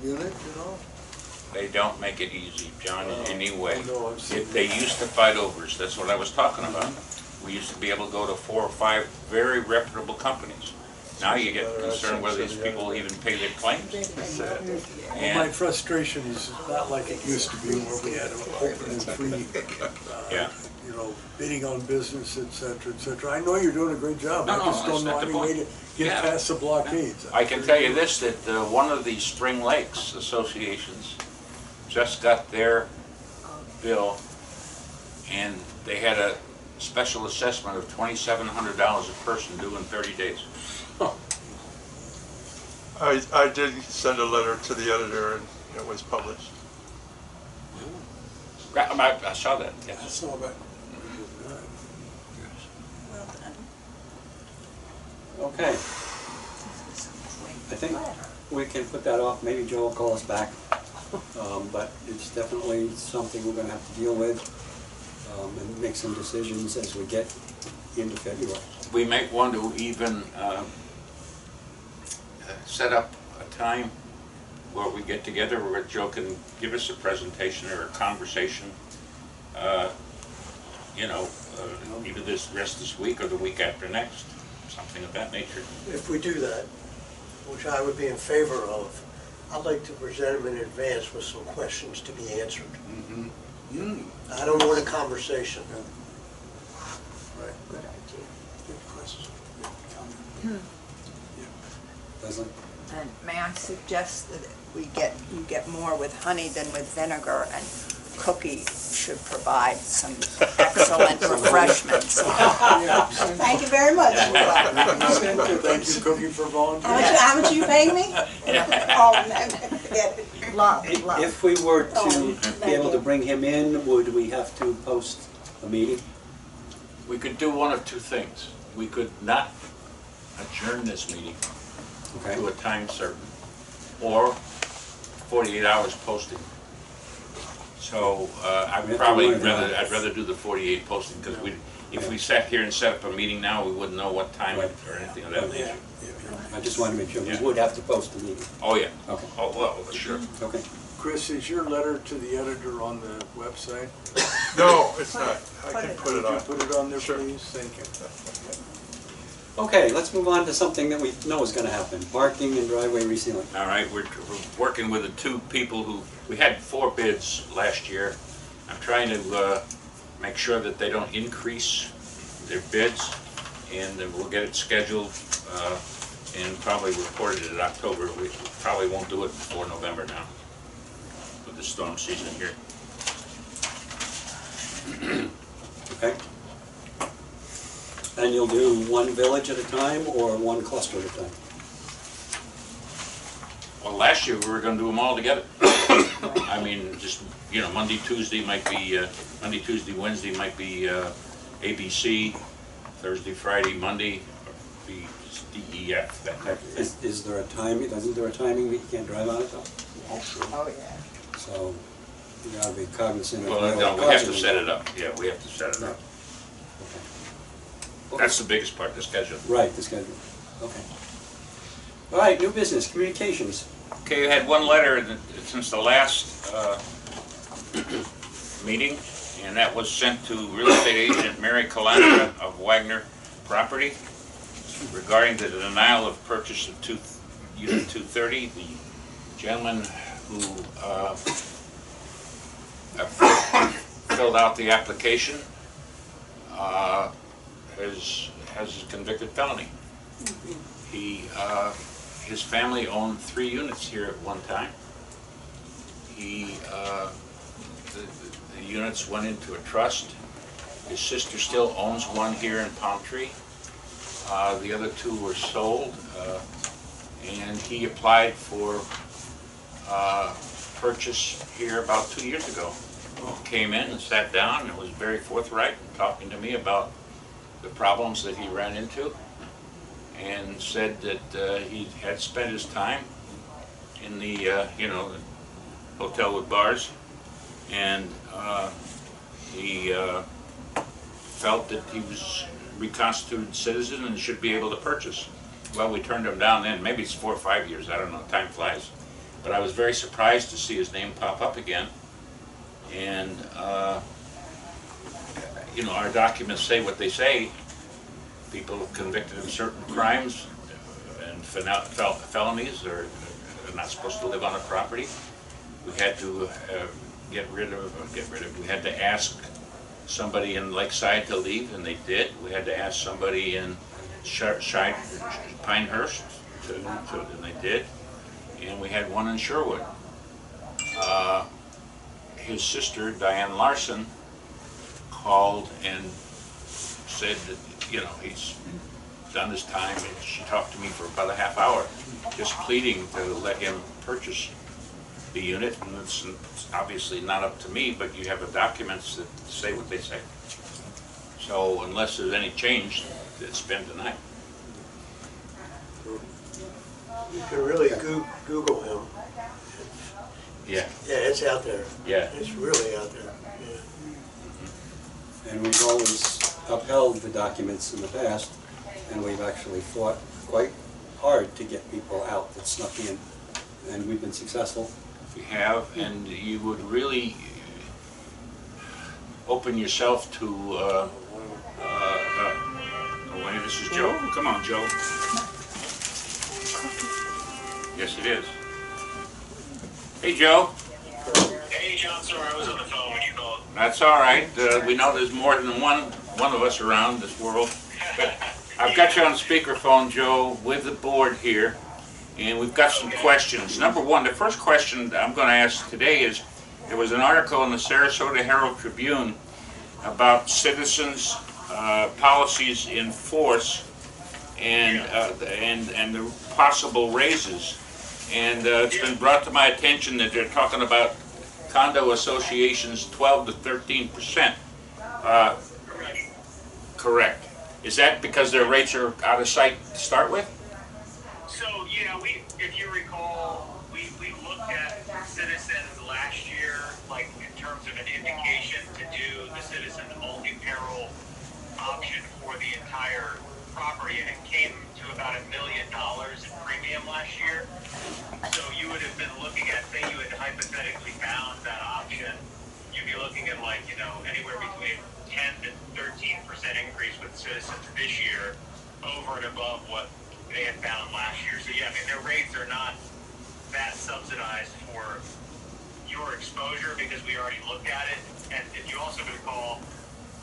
unit, They don't make it easy, John, in any way. no, I'm saying- They used to fight over us, that's what I was talking about. We used to be able to go to 4 or 5 very reputable companies. Now you get concerned whether these people even pay their claims. Well, my frustration is not like it used to be where we had an open and free, Yeah. you know, bidding on business, et cetera, et cetera. I know you're doing a great job. No, I no, just that's don't know not the any way to point. get Yeah. past the blockades. I can tell you this, that one of the Spring Lakes associations just got their bill, and they had a special assessment of $2,700 a person due in 30 days. I did send a letter to the editor and it was published. I saw that, yes. I saw that. Okay. I think we can put that off, maybe Joe will call us back. But it's definitely something we're gonna have to deal with, and make some decisions as we get into February. We might want to even set up a time where we get together where Joe can give us a presentation or a conversation, either this rest this week or the week after next, something of that nature. If we do that, which I would be in favor of, I'd like to present them in advance with some questions to be answered. I don't want a conversation. Right. Good idea. Good question. Good comment. Leslie? And may I suggest that you get more with honey than with vinegar, and Cookie should provide some excellent refreshments. Thank you very much. Thank you, Cookie, for volunteering. How much are you paying me? Oh, no, forget it. Love. If we were to be able to bring him in, would we have to post a meeting? We could do one of two things. We could not adjourn this meeting Okay. to a time certain, or 48 hours posting. So I'd rather do the 48 posting, because if we sat here and set up a meeting now, we wouldn't know what time or anything of that nature. I just wanted to make sure, we would have to post a meeting. Oh, yeah. Okay. Oh, well, sure. Okay. Chris, is your letter to the editor on the website? No, it's not. I can put it Could you on. put it on there, Sure. please? Thank you. Okay, let's move on to something that we know is gonna happen, parking and driveway resealing. All right, we're working with the 2 people who, we had 4 bids last year. I'm trying to make sure that they don't increase their bids, and we'll get it scheduled and probably reported in October. We probably won't do it before November now, with the storm season here. Okay? And you'll do one village at a time or one cluster at a time? Well, last year we were gonna do them all together. I mean, just, Monday, Tuesday might be, Monday, Tuesday, Wednesday might be ABC, Thursday, Friday, Monday, be DEF, that type of thing. Is there a timing, isn't there a timing that you can't drive on it though? Oh, yeah. So you gotta be cognizant of. Well, no, we have to set it up, yeah, we have to set it up. That's the biggest part, the schedule. Right, the schedule, okay. All right, new business, communications. Okay, I had one letter since the last meeting, and that was sent to real estate agent Mary Calandra of Wagner Property regarding the denial of purchase of Unit 230. The gentleman who filled out the application has a convicted felony. His family owned 3 units here at one time. The units went into a trust. His sister still owns one here in Palm Tree. The other 2 were sold, and he applied for purchase here about 2 years ago. Came in and sat down and was very forthright in talking to me about the problems that he ran into, and said that he had spent his time in the the hotel with bars, and he felt that he was a reconstituted citizen and should be able to purchase. Well, we turned him down then. Maybe it's 4 or 5 years, I don't know, time flies. but I was very surprised to see his name pop up again. And, you know, our documents say what they say. People convicted of certain crimes and felonies are not supposed to live on a property. We had to we had to ask somebody in Lakeside to leave, and they did. We had to ask somebody in Pinehurst and they did. And we had one in Sherwood. His sister, Diane Larson, called and said that, you know, he's done his time, and she talked to me for about a half hour, just pleading to let him purchase the unit, and it's obviously not up to me, but you have the documents that say what they say. So unless there's any change, it's been denied. You can really Google him. Yeah. Yeah, it's out there. Yeah. It's really out there. Yeah. And we've always upheld the documents in the past, and we've actually fought quite hard to get people out that snuck in, and we've been successful. We have, and you would really open yourself to, this is Joe. Come on, Joe. Yes, it is. Hey, Joe. Hey, John, sorry, I was on the phone when you called. That's all right. We know there's more than one of us around this world. But I've got you on speakerphone, Joe, with the board here, and we've got some questions. Number one, the first question I'm going to ask today is, there was an article in the Sarasota Herald Tribune about citizens' policies in force and the possible raises. And it's been brought to my attention that they're talking about condo associations 12 to 13%. Correct. Is that because their rates are out of sight to start with? So, yeah, if you recall, we looked at Citizens last year, like in terms of an indication to do the Citizens multi-peril option for the entire property, and it came to about $1 million in premium last year. So you would have been looking at, say you had hypothetically found that option, you'd be looking at like, you know, anywhere between 10 to 13% increase with Citizens this year over and above what they had found last year. So yeah, I mean, their rates are not that subsidized for your exposure because we already looked at it. And if you also recall,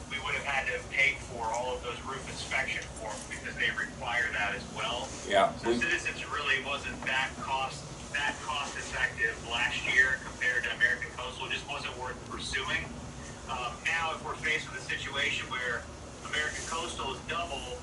we would have had to pay for all of those roof inspection forms because they require that as well. Yeah. So Citizens really wasn't that cost effective last year compared to American Coastal. It just wasn't worth pursuing. Now, if we're faced with a situation where American Coastal is double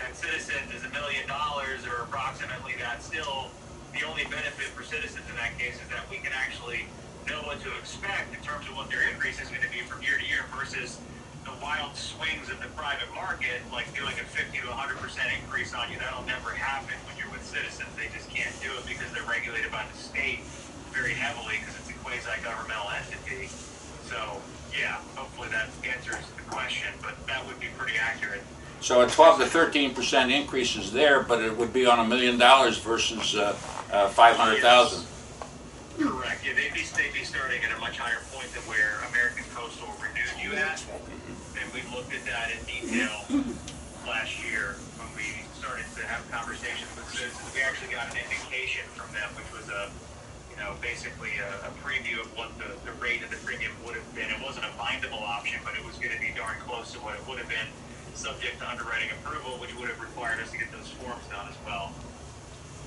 and Citizens is $1 million or approximately that, still the only benefit for Citizens in that case is that we can actually know what to expect in terms of what their increase is going to be from year to year versus the wild swings of the private market, like doing a 50 to 100% increase on you. That'll never happen when you're with Citizens. They just can't do it because they're regulated by the state very heavily because it's a quasi-governmental entity. So, yeah, hopefully that answers the question, but that would be pretty accurate. So a 12 to 13% increase is there, but it would be on $1 million versus 500,000. Correct. Yeah, they'd be starting at a much higher point than where American Coastal renewed you at. And we looked at that in detail last year when we started to have conversations with citizens. We actually got an indication from them, which was basically a preview of what the rate of the premium would have been. It wasn't a bindable option, but it was going to be darn close to what it would have been, subject to underwriting approval, which would have required us to get those forms done as well.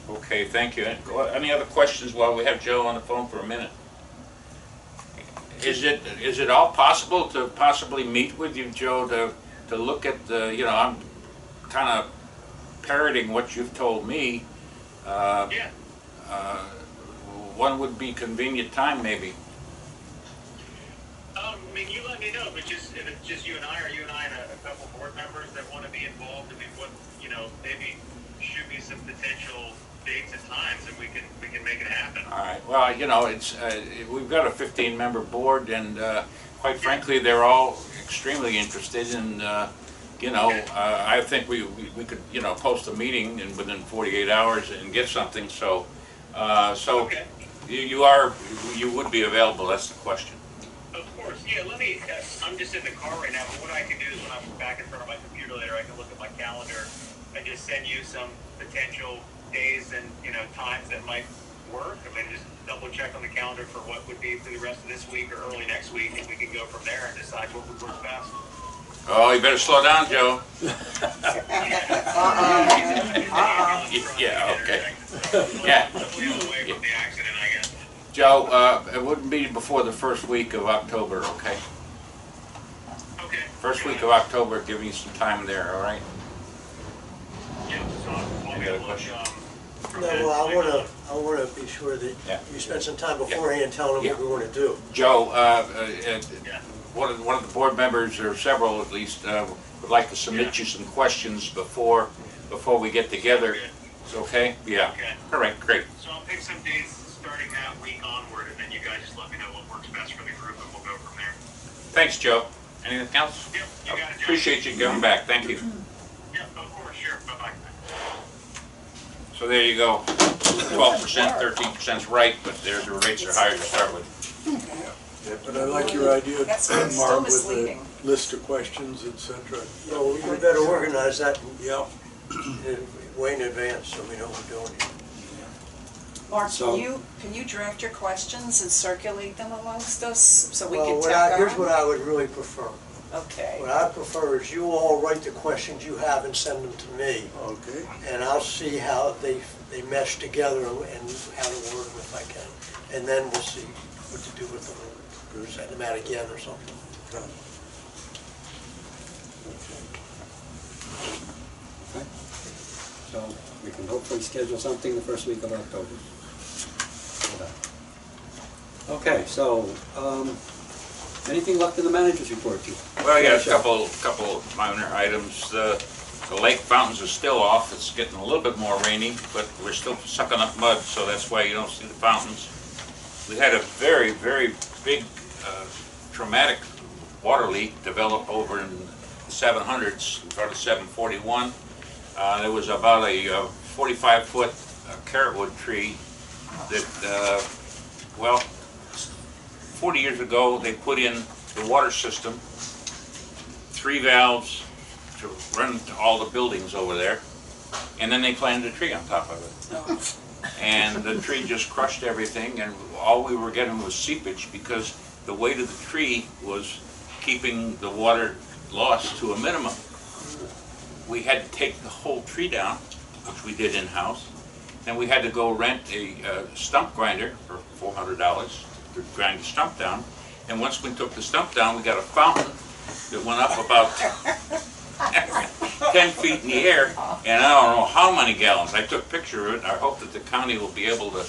Okay, thank you. Any other questions while we have Joe on the phone for a minute? Is it all possible to possibly meet with you, Joe, to look at the, you know, I'm kind of parroting what you've told me. Yeah. One would be convenient time, maybe. I mean, you let me know, but if it's just you and I, or you and I and a couple board members that want to be involved, I mean, maybe shoot me some potential dates and times, and we can make it happen. All right. Well, you know, we've got a 15-member board, and quite frankly, they're all extremely interested in. I think we could, you know, post a meeting and within 48 hours and get something. So, Okay. you would be available, that's the question. Of course, yeah, I'm just in the car right now, but what I can do is when I'm back in front of my computer later, I can look at my calendar and just send you some potential days and, times that might work. I mean, just double check on the calendar for what would be for the rest of this week or early next week, and we can go from there and decide what would work best. Oh, you better slow down, Joe. Yeah, okay. Yeah. Joe, it wouldn't be before the first week of October, okay? Okay. First week of October, give me some time there, all right? Yeah, so Any other question? No, well, I wanna be sure that you spend some time beforehand telling them what we wanna do. Joe, one of the board members, or several at least, would like to submit you some questions before we get together. It's okay? Yeah. Okay. All right, great. So I'll pick some dates starting that week onward, and then you guys just let me know what works best for the group, and we'll go from there. Thanks, Joe. Anything else? Yep, you got it, Joe. Appreciate you coming back. Thank you. Yep, of course, sure. Bye-bye. So there you go. 12%, 13%'s right, but the rates are higher to start with. Yeah, but I like your idea, That's Mark, still with the misleading. list of questions, et cetera. Well, we better organize that Yeah. way in advance so we know what we're doing here. Mark, So- can you draft your questions and circulate them amongst us so we Well, can here's what I would really prefer. Okay. What I prefer is you all write the questions you have and send them to me, Okay. and I'll see how they mesh together and how to word them if I can. And then we'll see what to do with them, or send them out again or something. Okay. So we can hopefully schedule something the first week of October. Okay, so, anything left in the manager's report, Chief? Well, yeah, a couple minor items. The lake fountains are still off. It's getting a little bit more rainy, but we're still sucking up mud, so that's why you don't see the fountains. We had a very, very big, traumatic water leak develop over in the 700s, in front of 741. There was about a 45-foot carrotwood tree that, well, 40 years ago, they put in the water system, 3 valves to run to all the buildings over there, and then they planted a tree on top of it. And the tree just crushed everything, and all we were getting was seepage because the weight of the tree was keeping the water loss to a minimum. We had to take the whole tree down, which we did in-house, and we had to go rent a stump grinder for $400 to grind the stump down. And once we took the stump down, we got a fountain that went up about 10 feet in the air, and I don't know how many gallons. I took a picture of it, and I hope that the county will be able to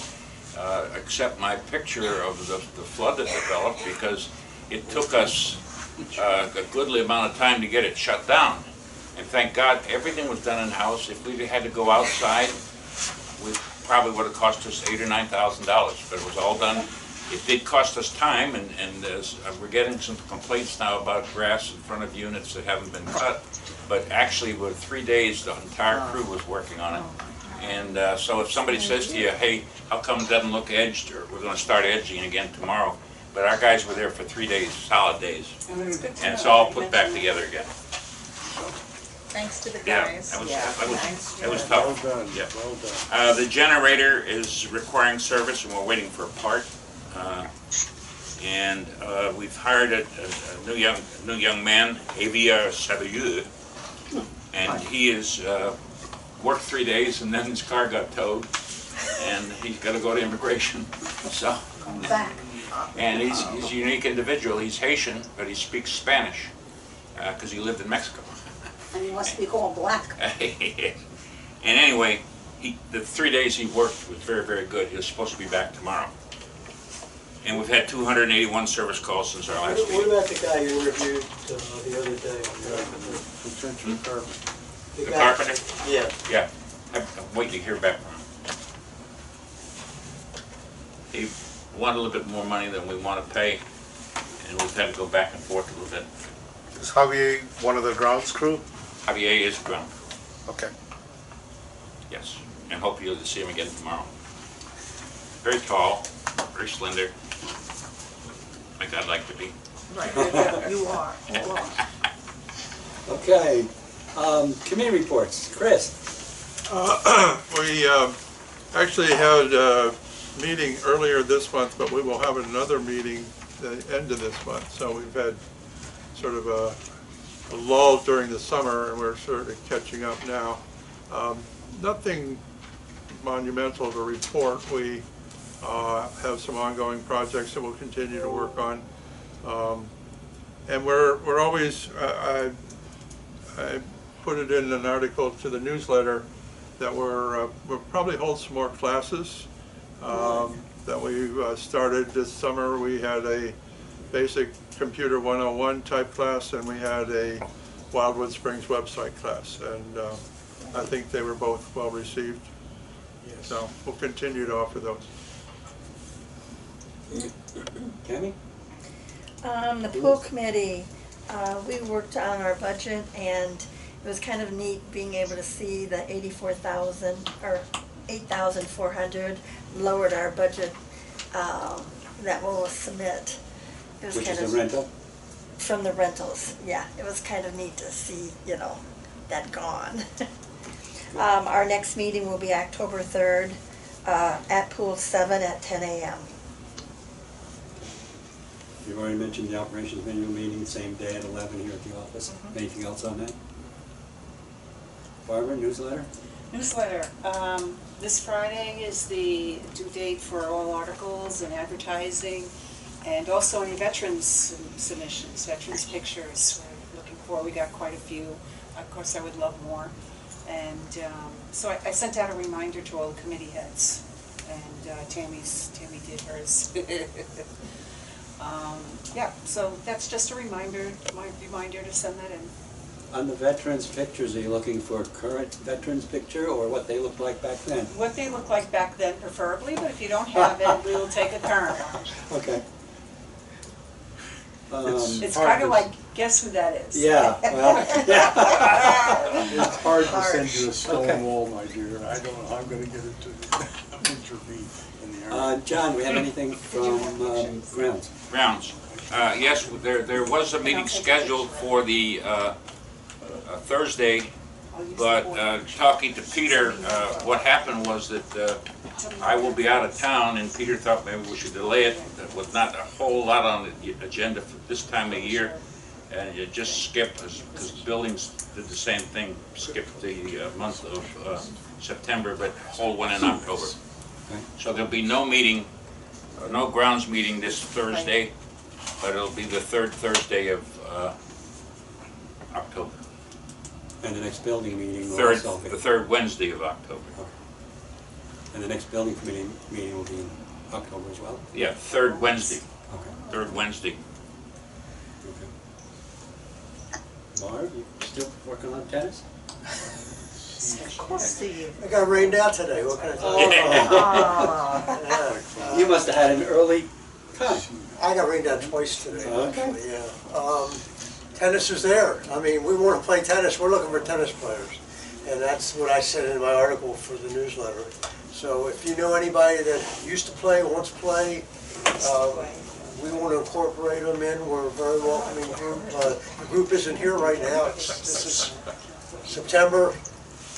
accept my picture of the flood that developed, because it took us a goodly amount of time to get it shut down. And thank God everything was done in-house. If we had to go outside, we probably would have cost us $8,000 or $9,000, but it was all done. It did cost us time, and we're getting some complaints now about grass in front of units that haven't been cut. But actually, with 3 days, the entire crew was working on it. And so if somebody says to you, hey, how come it doesn't look edged, or we're going to start edging again tomorrow, but our guys were there for 3 days, solid days. And it's all put back together again. Thanks to the Yeah, guys. that was tough. Well done, Yeah. well done. The generator is requiring service, and we're waiting for a part. And we've hired a new young man, Javier Savilleux, and he has worked 3 days, and then his car got towed, and he's got to go to immigration. So, and he's a unique individual. He's Haitian, but he speaks Spanish because he lived in Mexico. And you must be all black. And anyway, the 3 days he worked was very, very good. He was supposed to be back tomorrow. And we've had 281 service calls since our last What meeting. about the guy you interviewed the other day? Potential carbon. The carpenter? Yeah. Yeah, I'm waiting to hear back from him. He wanted a little bit more money than we want to pay, and we've had to go back and forth a little bit. Is Javier one of the grounds crew? Javier is ground, Okay. yes, and hope you'll see him again tomorrow. Very tall, Very slender, like I'd like to be. Right, you are. Okay, committee reports. Chris? We actually had a meeting earlier this month, but we will have another meeting the end of this month. So we've had sort of a lull during the summer, and we're sort of catching up now. Nothing monumental to report. We have some ongoing projects that we'll continue to work on. And we're always, I put it in an article to the newsletter that we'll probably hold some more classes that we started this summer. We had a basic computer 101 type class, and we had a Wildewood Springs website class, and I think they were both well received. Yes. So we'll continue to offer those. Tammy? The pool committee, we worked on our budget, and it was kind of neat being able to see the 84,000 or 8,400 lowered our budget that we'll submit. It was Which kind is of the rental? from the rentals. Yeah, it was kind of neat to see, that gone. Our next meeting will be October 3rd at Pool 7 at 10 a.m. You've already mentioned the operations manual meeting, same day at 11 here at the office. Anything else on that? Barbara, newsletter? Newsletter. This Friday is the due date for all articles and advertising, and also any veterans submissions, veterans pictures we're looking for. We got quite a few. Of course, I would love more. And so I sent out a reminder to all the committee heads, and Tammy did hers. Yeah, so that's just a reminder to send that in. On the veterans pictures, are you looking for a current veterans picture or what they looked like back then? What they look like back then preferably, but if you don't have it, we will take a current one. Okay. It's kind of like, guess who that is? Yeah, well, yeah. It's hard to send you a stone Okay. wall, my dear. I don't know how I'm gonna get it to intervene in the area. John, we have anything from grounds? Grounds. Yes, there was a meeting scheduled for the Thursday, but talking to Peter, what happened was that I will be out of town, and Peter thought maybe we should delay it. There was not a whole lot on the agenda for this time of year, and it just skipped, because buildings did the same thing, skipped the month of September, but hold one in October. So there'll be no meeting, no grounds meeting this Thursday, but it'll be the third Thursday of October. And the next building meeting will The also be... third Wednesday of October. Okay. And the next building committee meeting will be in October as well? Yeah, third Wednesday. Okay. Third Wednesday. Okay. Barb, you still working on tennis? Of course do you. I got rained out today, what can I tell you? Yeah. You must have had an early time. I got rained out twice today, Okay. actually, yeah. Tennis is there. I mean, we want to play tennis, we're looking for tennis players. And that's what I said in my article for the newsletter. So if you know anybody that used to play, wants to play, we want to incorporate them in. We're a very welcoming group. The group isn't here right now. This is September,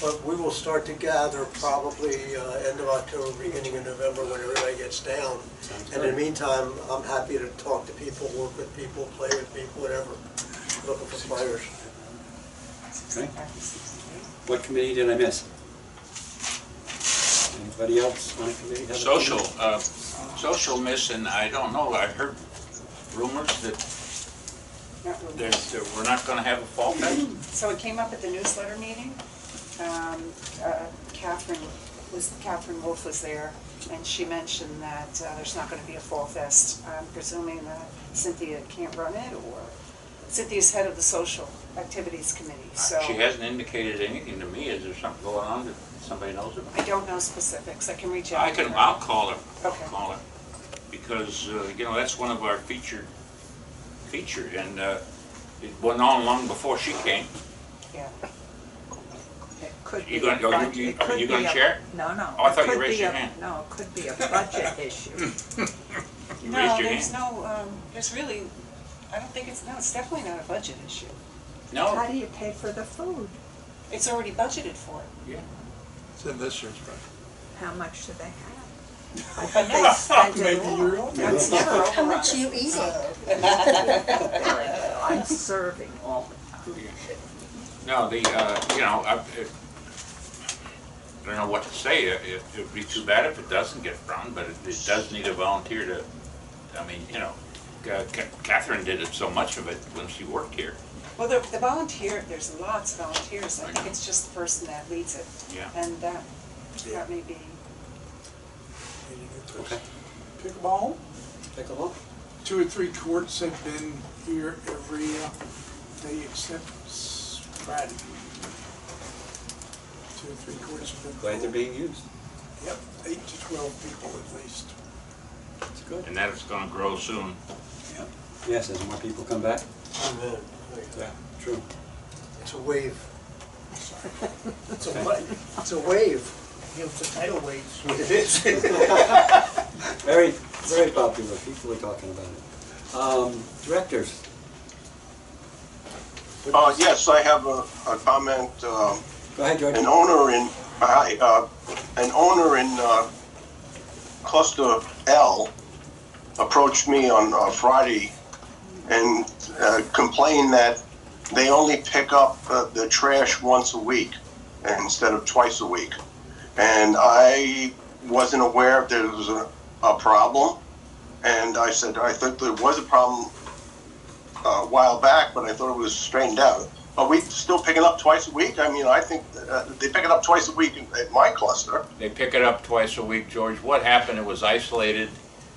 but we will start to gather probably end of October, beginning of November when everybody gets down. And in the meantime, I'm happy to talk to people, work with people, play with people, whatever. Looking for players. Okay. What committee did I miss? Anybody else on a committee? have a Social, comment? social miss, and I don't know, I heard rumors that we're not gonna have a fall fest. So it came up at the newsletter meeting. Catherine Wolf was there, and she mentioned that there's not going to be a fall fest. I'm presuming that Cynthia can't run it, or Cynthia's head of the social activities committee. So She hasn't indicated anything to me. Is there something going on that somebody knows about? I don't know specifics. I can reach out. to her. I'll call her. Okay. I'll call her. Because, that's one of our featured, and it went on long before she came. Yeah. It could be You gonna- a budget- you it could gonna be a- share? No, no. Oh, I It thought you could raised be your a- hand. No, it could be a budget issue. You No, raised your there's hand. no, there's really, I don't think it's, no, it's definitely not a budget issue. No, How do you pay for the food? It's already budgeted for. yeah. It's in this year's budget. How much do they have? But no, Spend it Maybe all. your own. it's never over. How much are you eating? I'm serving all the time. No, the, you know, I don't know what to say. It would be too bad if it doesn't get run, but it does need a volunteer to, I mean, you know, Catherine did it so much of it when she worked here. Well, the volunteer, there's lots of volunteers, I think it's just the person that leads it. Yeah. And that may be, Okay. Pickleball, Take a look. 2 or 3 courts have been here every day except Friday. 2 or 3 courts have been. Glad they're being used. Yep, 8 to 12 people at least. That's good. And that is gonna grow soon. Yes, as more people come back. Amen. Yeah, true. It's a wave. It's a what? It's a wave. You know, it's a tidal wave. It is. Very, very popular. People are talking about it. Directors. Yes, I have a comment. Go ahead, George. An owner in Cluster L approached me on Friday and complained that they only pick up the trash once a week instead of twice a week. And I wasn't aware if there was a problem. And I said, I think there was a problem a while back, but I thought it was straightened out. Are we still picking up twice a week? I mean, I think they pick it up twice a week at my cluster. They pick it up twice a week, George. What happened? It was isolated,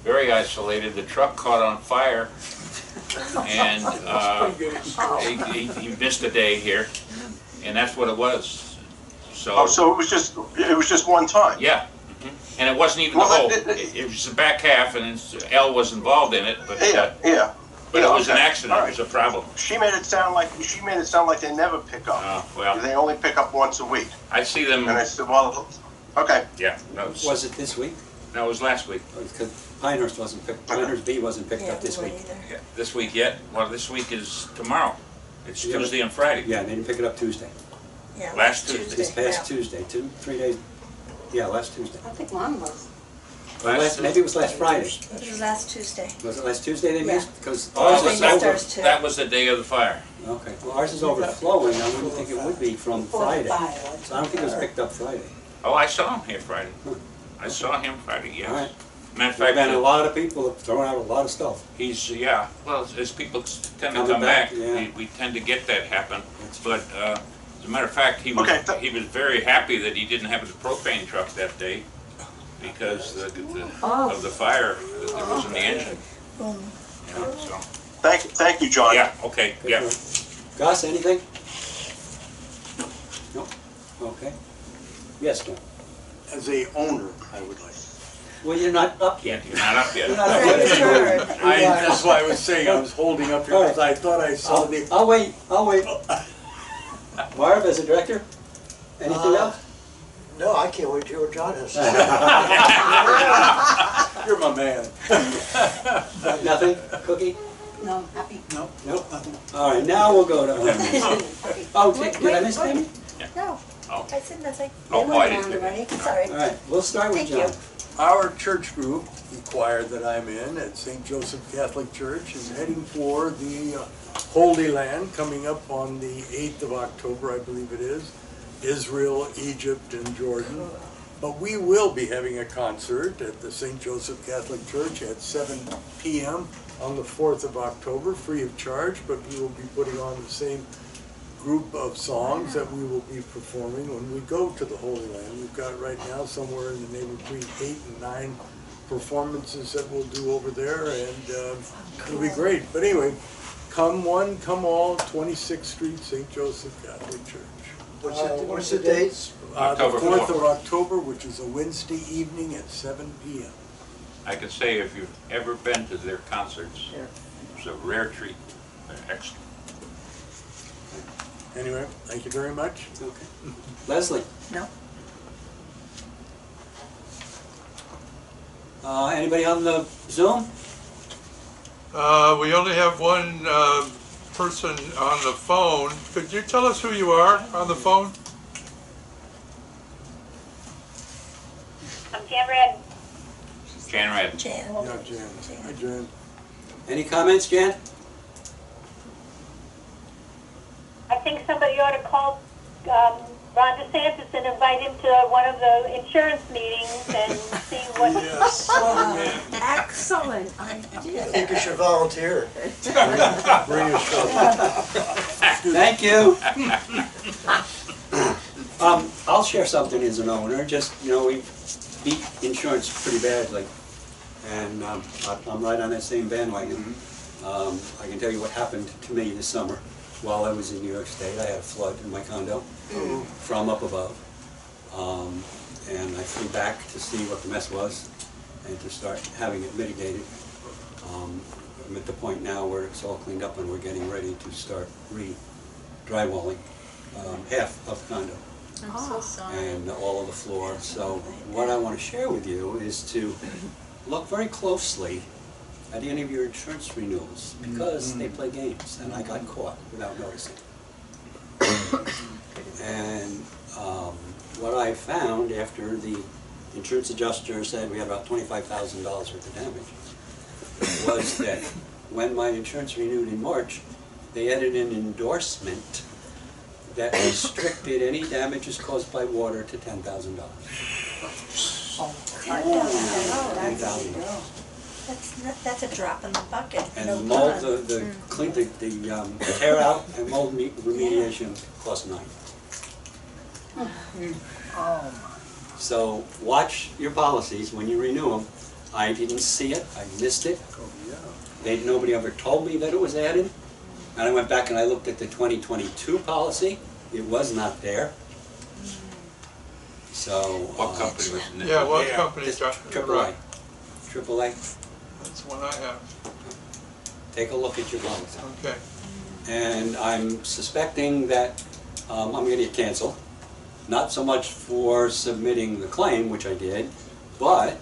very isolated. The truck caught on fire, and he missed a day here, and that's what it was. So, So it was just one time. yeah, and it wasn't even the whole. It was the back half, and L was involved in it, but Yeah. but it was an Okay. accident. All It was a problem. She made it sound like they never pick up. Oh, well. They only pick up once a week. I see them. And I said, well, okay. Yeah, Was it this week? no, it was last week. Because Pinehurst wasn't picked, Pinehurst B wasn't picked Yeah, up this we week. weren't either. Yeah, this week yet? Well, this week is tomorrow. It's Yeah. Tuesday and Friday. Yeah, they didn't pick it up Tuesday. Yeah, Last Tuesday. This past yeah. Tuesday, 3 days. Yeah, last Tuesday. I think mine was. Maybe it was last Friday. It was last Tuesday. Was it last Tuesday they Yeah. missed? Because Oh, ours They is missed over. ours too. That was the day of the fire. Okay, well, ours is overflowing. I wouldn't think it would be from Friday. So I don't think it was picked up Friday. Oh, I saw him here Friday. I saw him Friday, yes. All right. Matter of There's been a fact, lot of people have thrown out a lot of stuff. he's, yeah, well, as people tend to Coming come back, back, yeah. we tend to get that happen. That's But, as a matter of fact, he was very happy that he didn't have his propane truck that day because of the fire that was in the engine. Boom. You know, so. Thank you, John. Yeah, okay, Good yeah. point. Gus, anything? No? Okay. Yes, John. As a owner, I would like. Well, you're not up yet. You're not up yet. You're not up yet. That's why I was saying, I was holding up here because I thought I saw the. I'll wait. Marv, as a director, anything else? No, I can't wait to hear what John has to say. You're my man. Nothing? Cookie? No, I'm happy. No, Nope. nothing. All right, now we'll go to. Oh, did I miss Wait. Tammy? No, Oh. I said nothing. Oh, They I went didn't around do that. already. Sorry. All right, we'll start with Thank you. John. Our church group, the choir that I'm in at St. Joseph Catholic Church, is heading for the Holy Land coming up on the 8th of October, I believe it is. Israel, Egypt, and Jordan. But we will be having a concert at the St. Joseph Catholic Church at 7 p.m. on the 4th of October, free of charge, but we will be putting on the same group of songs that we will be performing when we go to the Holy Land. We've got right now somewhere in the neighborhood between 8 and 9 performances that we'll do over there, and it'll be great. But anyway, come one, come all, 26th Street, St. Joseph Catholic Church. What's the dates? The October 4th 4th. of October, which is a Wednesday evening at 7 p.m. I can say if you've ever been to their concerts, it's a rare treat. They're excellent. Anyway, thank you very much. Okay. Leslie? No. Anybody on the Zoom? We only have one person on the phone. Could you tell us who you are on the phone? I'm Jan Red. Jan Red. Jan. Yeah, Jan. Hi, Jan. Any comments, Jan? I think somebody ought to call Ron DeSantis and invite him to one of the insurance meetings and see what. Yes. Excellent I idea. think you should volunteer. Bring your show. Thank you. I'll share something as an owner, just, we beat insurance pretty badly. And I'm right on that same bandwagon. I can tell you what happened to me this summer while I was in New York State. I had a flood in my condo from up above. And I flew back to see what the mess was and to start having it mitigated. I'm at the point now where it's all cleaned up and we're getting ready to start re-drywalling half of the condo. I'm so sorry. And all of the floor. So what I want to share with you is to look very closely at any of your insurance renewals, because they play games, and I got caught without noticing. And what I found after the insurance adjuster said we had about $25,000 worth of damage was that when my insurance renewed in March, they added an endorsement that restricted any damages caused by water to $10,000. $10,000. That's a drop in the bucket. And No the mold, pun. the tear out and mold remediation cost $9. So watch your policies when you renew them. I didn't see it, I missed it. Nobody ever told me that it was added. And I went back and I looked at the 2022 policy. It was not there. So. What company was in it? Yeah, what company? AAA. AAA. That's one I have. Take a look at your policy. Okay. And I'm suspecting that I'm going to get canceled. Not so much for submitting the claim, which I did, but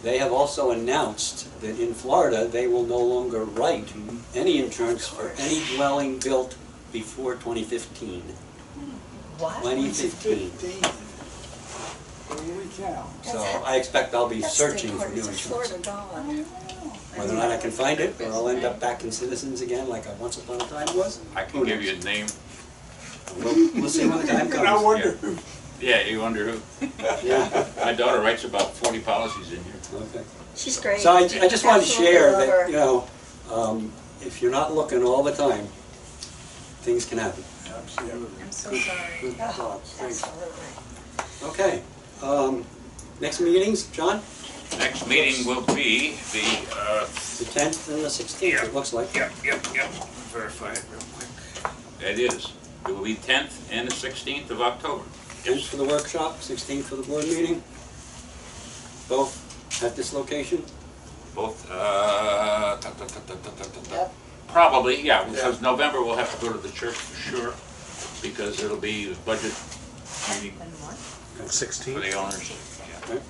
they have also announced that in Florida they will no longer write any insurance for any dwelling built before 2015. What? 2015. Holy cow. So I expect I'll be searching for new That's insurance. Florida dog. Whether or not I can find it, or I'll end up back in Citizens again like I once upon a time was. I can give you a name. We'll see when the time comes. I wonder who. Yeah, you wonder who. Yeah. My daughter writes about 40 policies in here. Okay. She's great. So I just wanted to Absolutely share love her. that, if you're not looking all the time, things can happen. Absolutely. I'm so sorry. Good Oh, thoughts. Thanks. absolutely. Okay. Next meetings, John? Next meeting will be the, The 10th and the 16th, it looks like. Yep. Verify it real quick. It is. It will be 10th and the 16th of October. 10th for the workshop, 16th for the board meeting. Both at this location? Both, probably, yeah, because November we'll have to go to the church for sure, because it'll be the budget meeting And what? for 16. the owners. Yeah. Okay.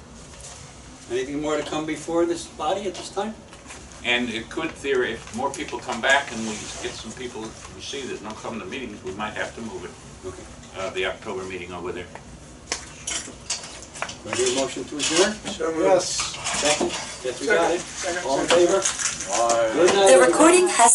Anything more to come before this body at this time? And it could, theory, if more people come back and we get some people who see that don't come to meetings, we might have to move it, Okay. the October meeting over there. Ready a motion to adjourn? So moved. Yes. Second? Yes, we got it. Second. All in favor? Good night, The everybody. recording has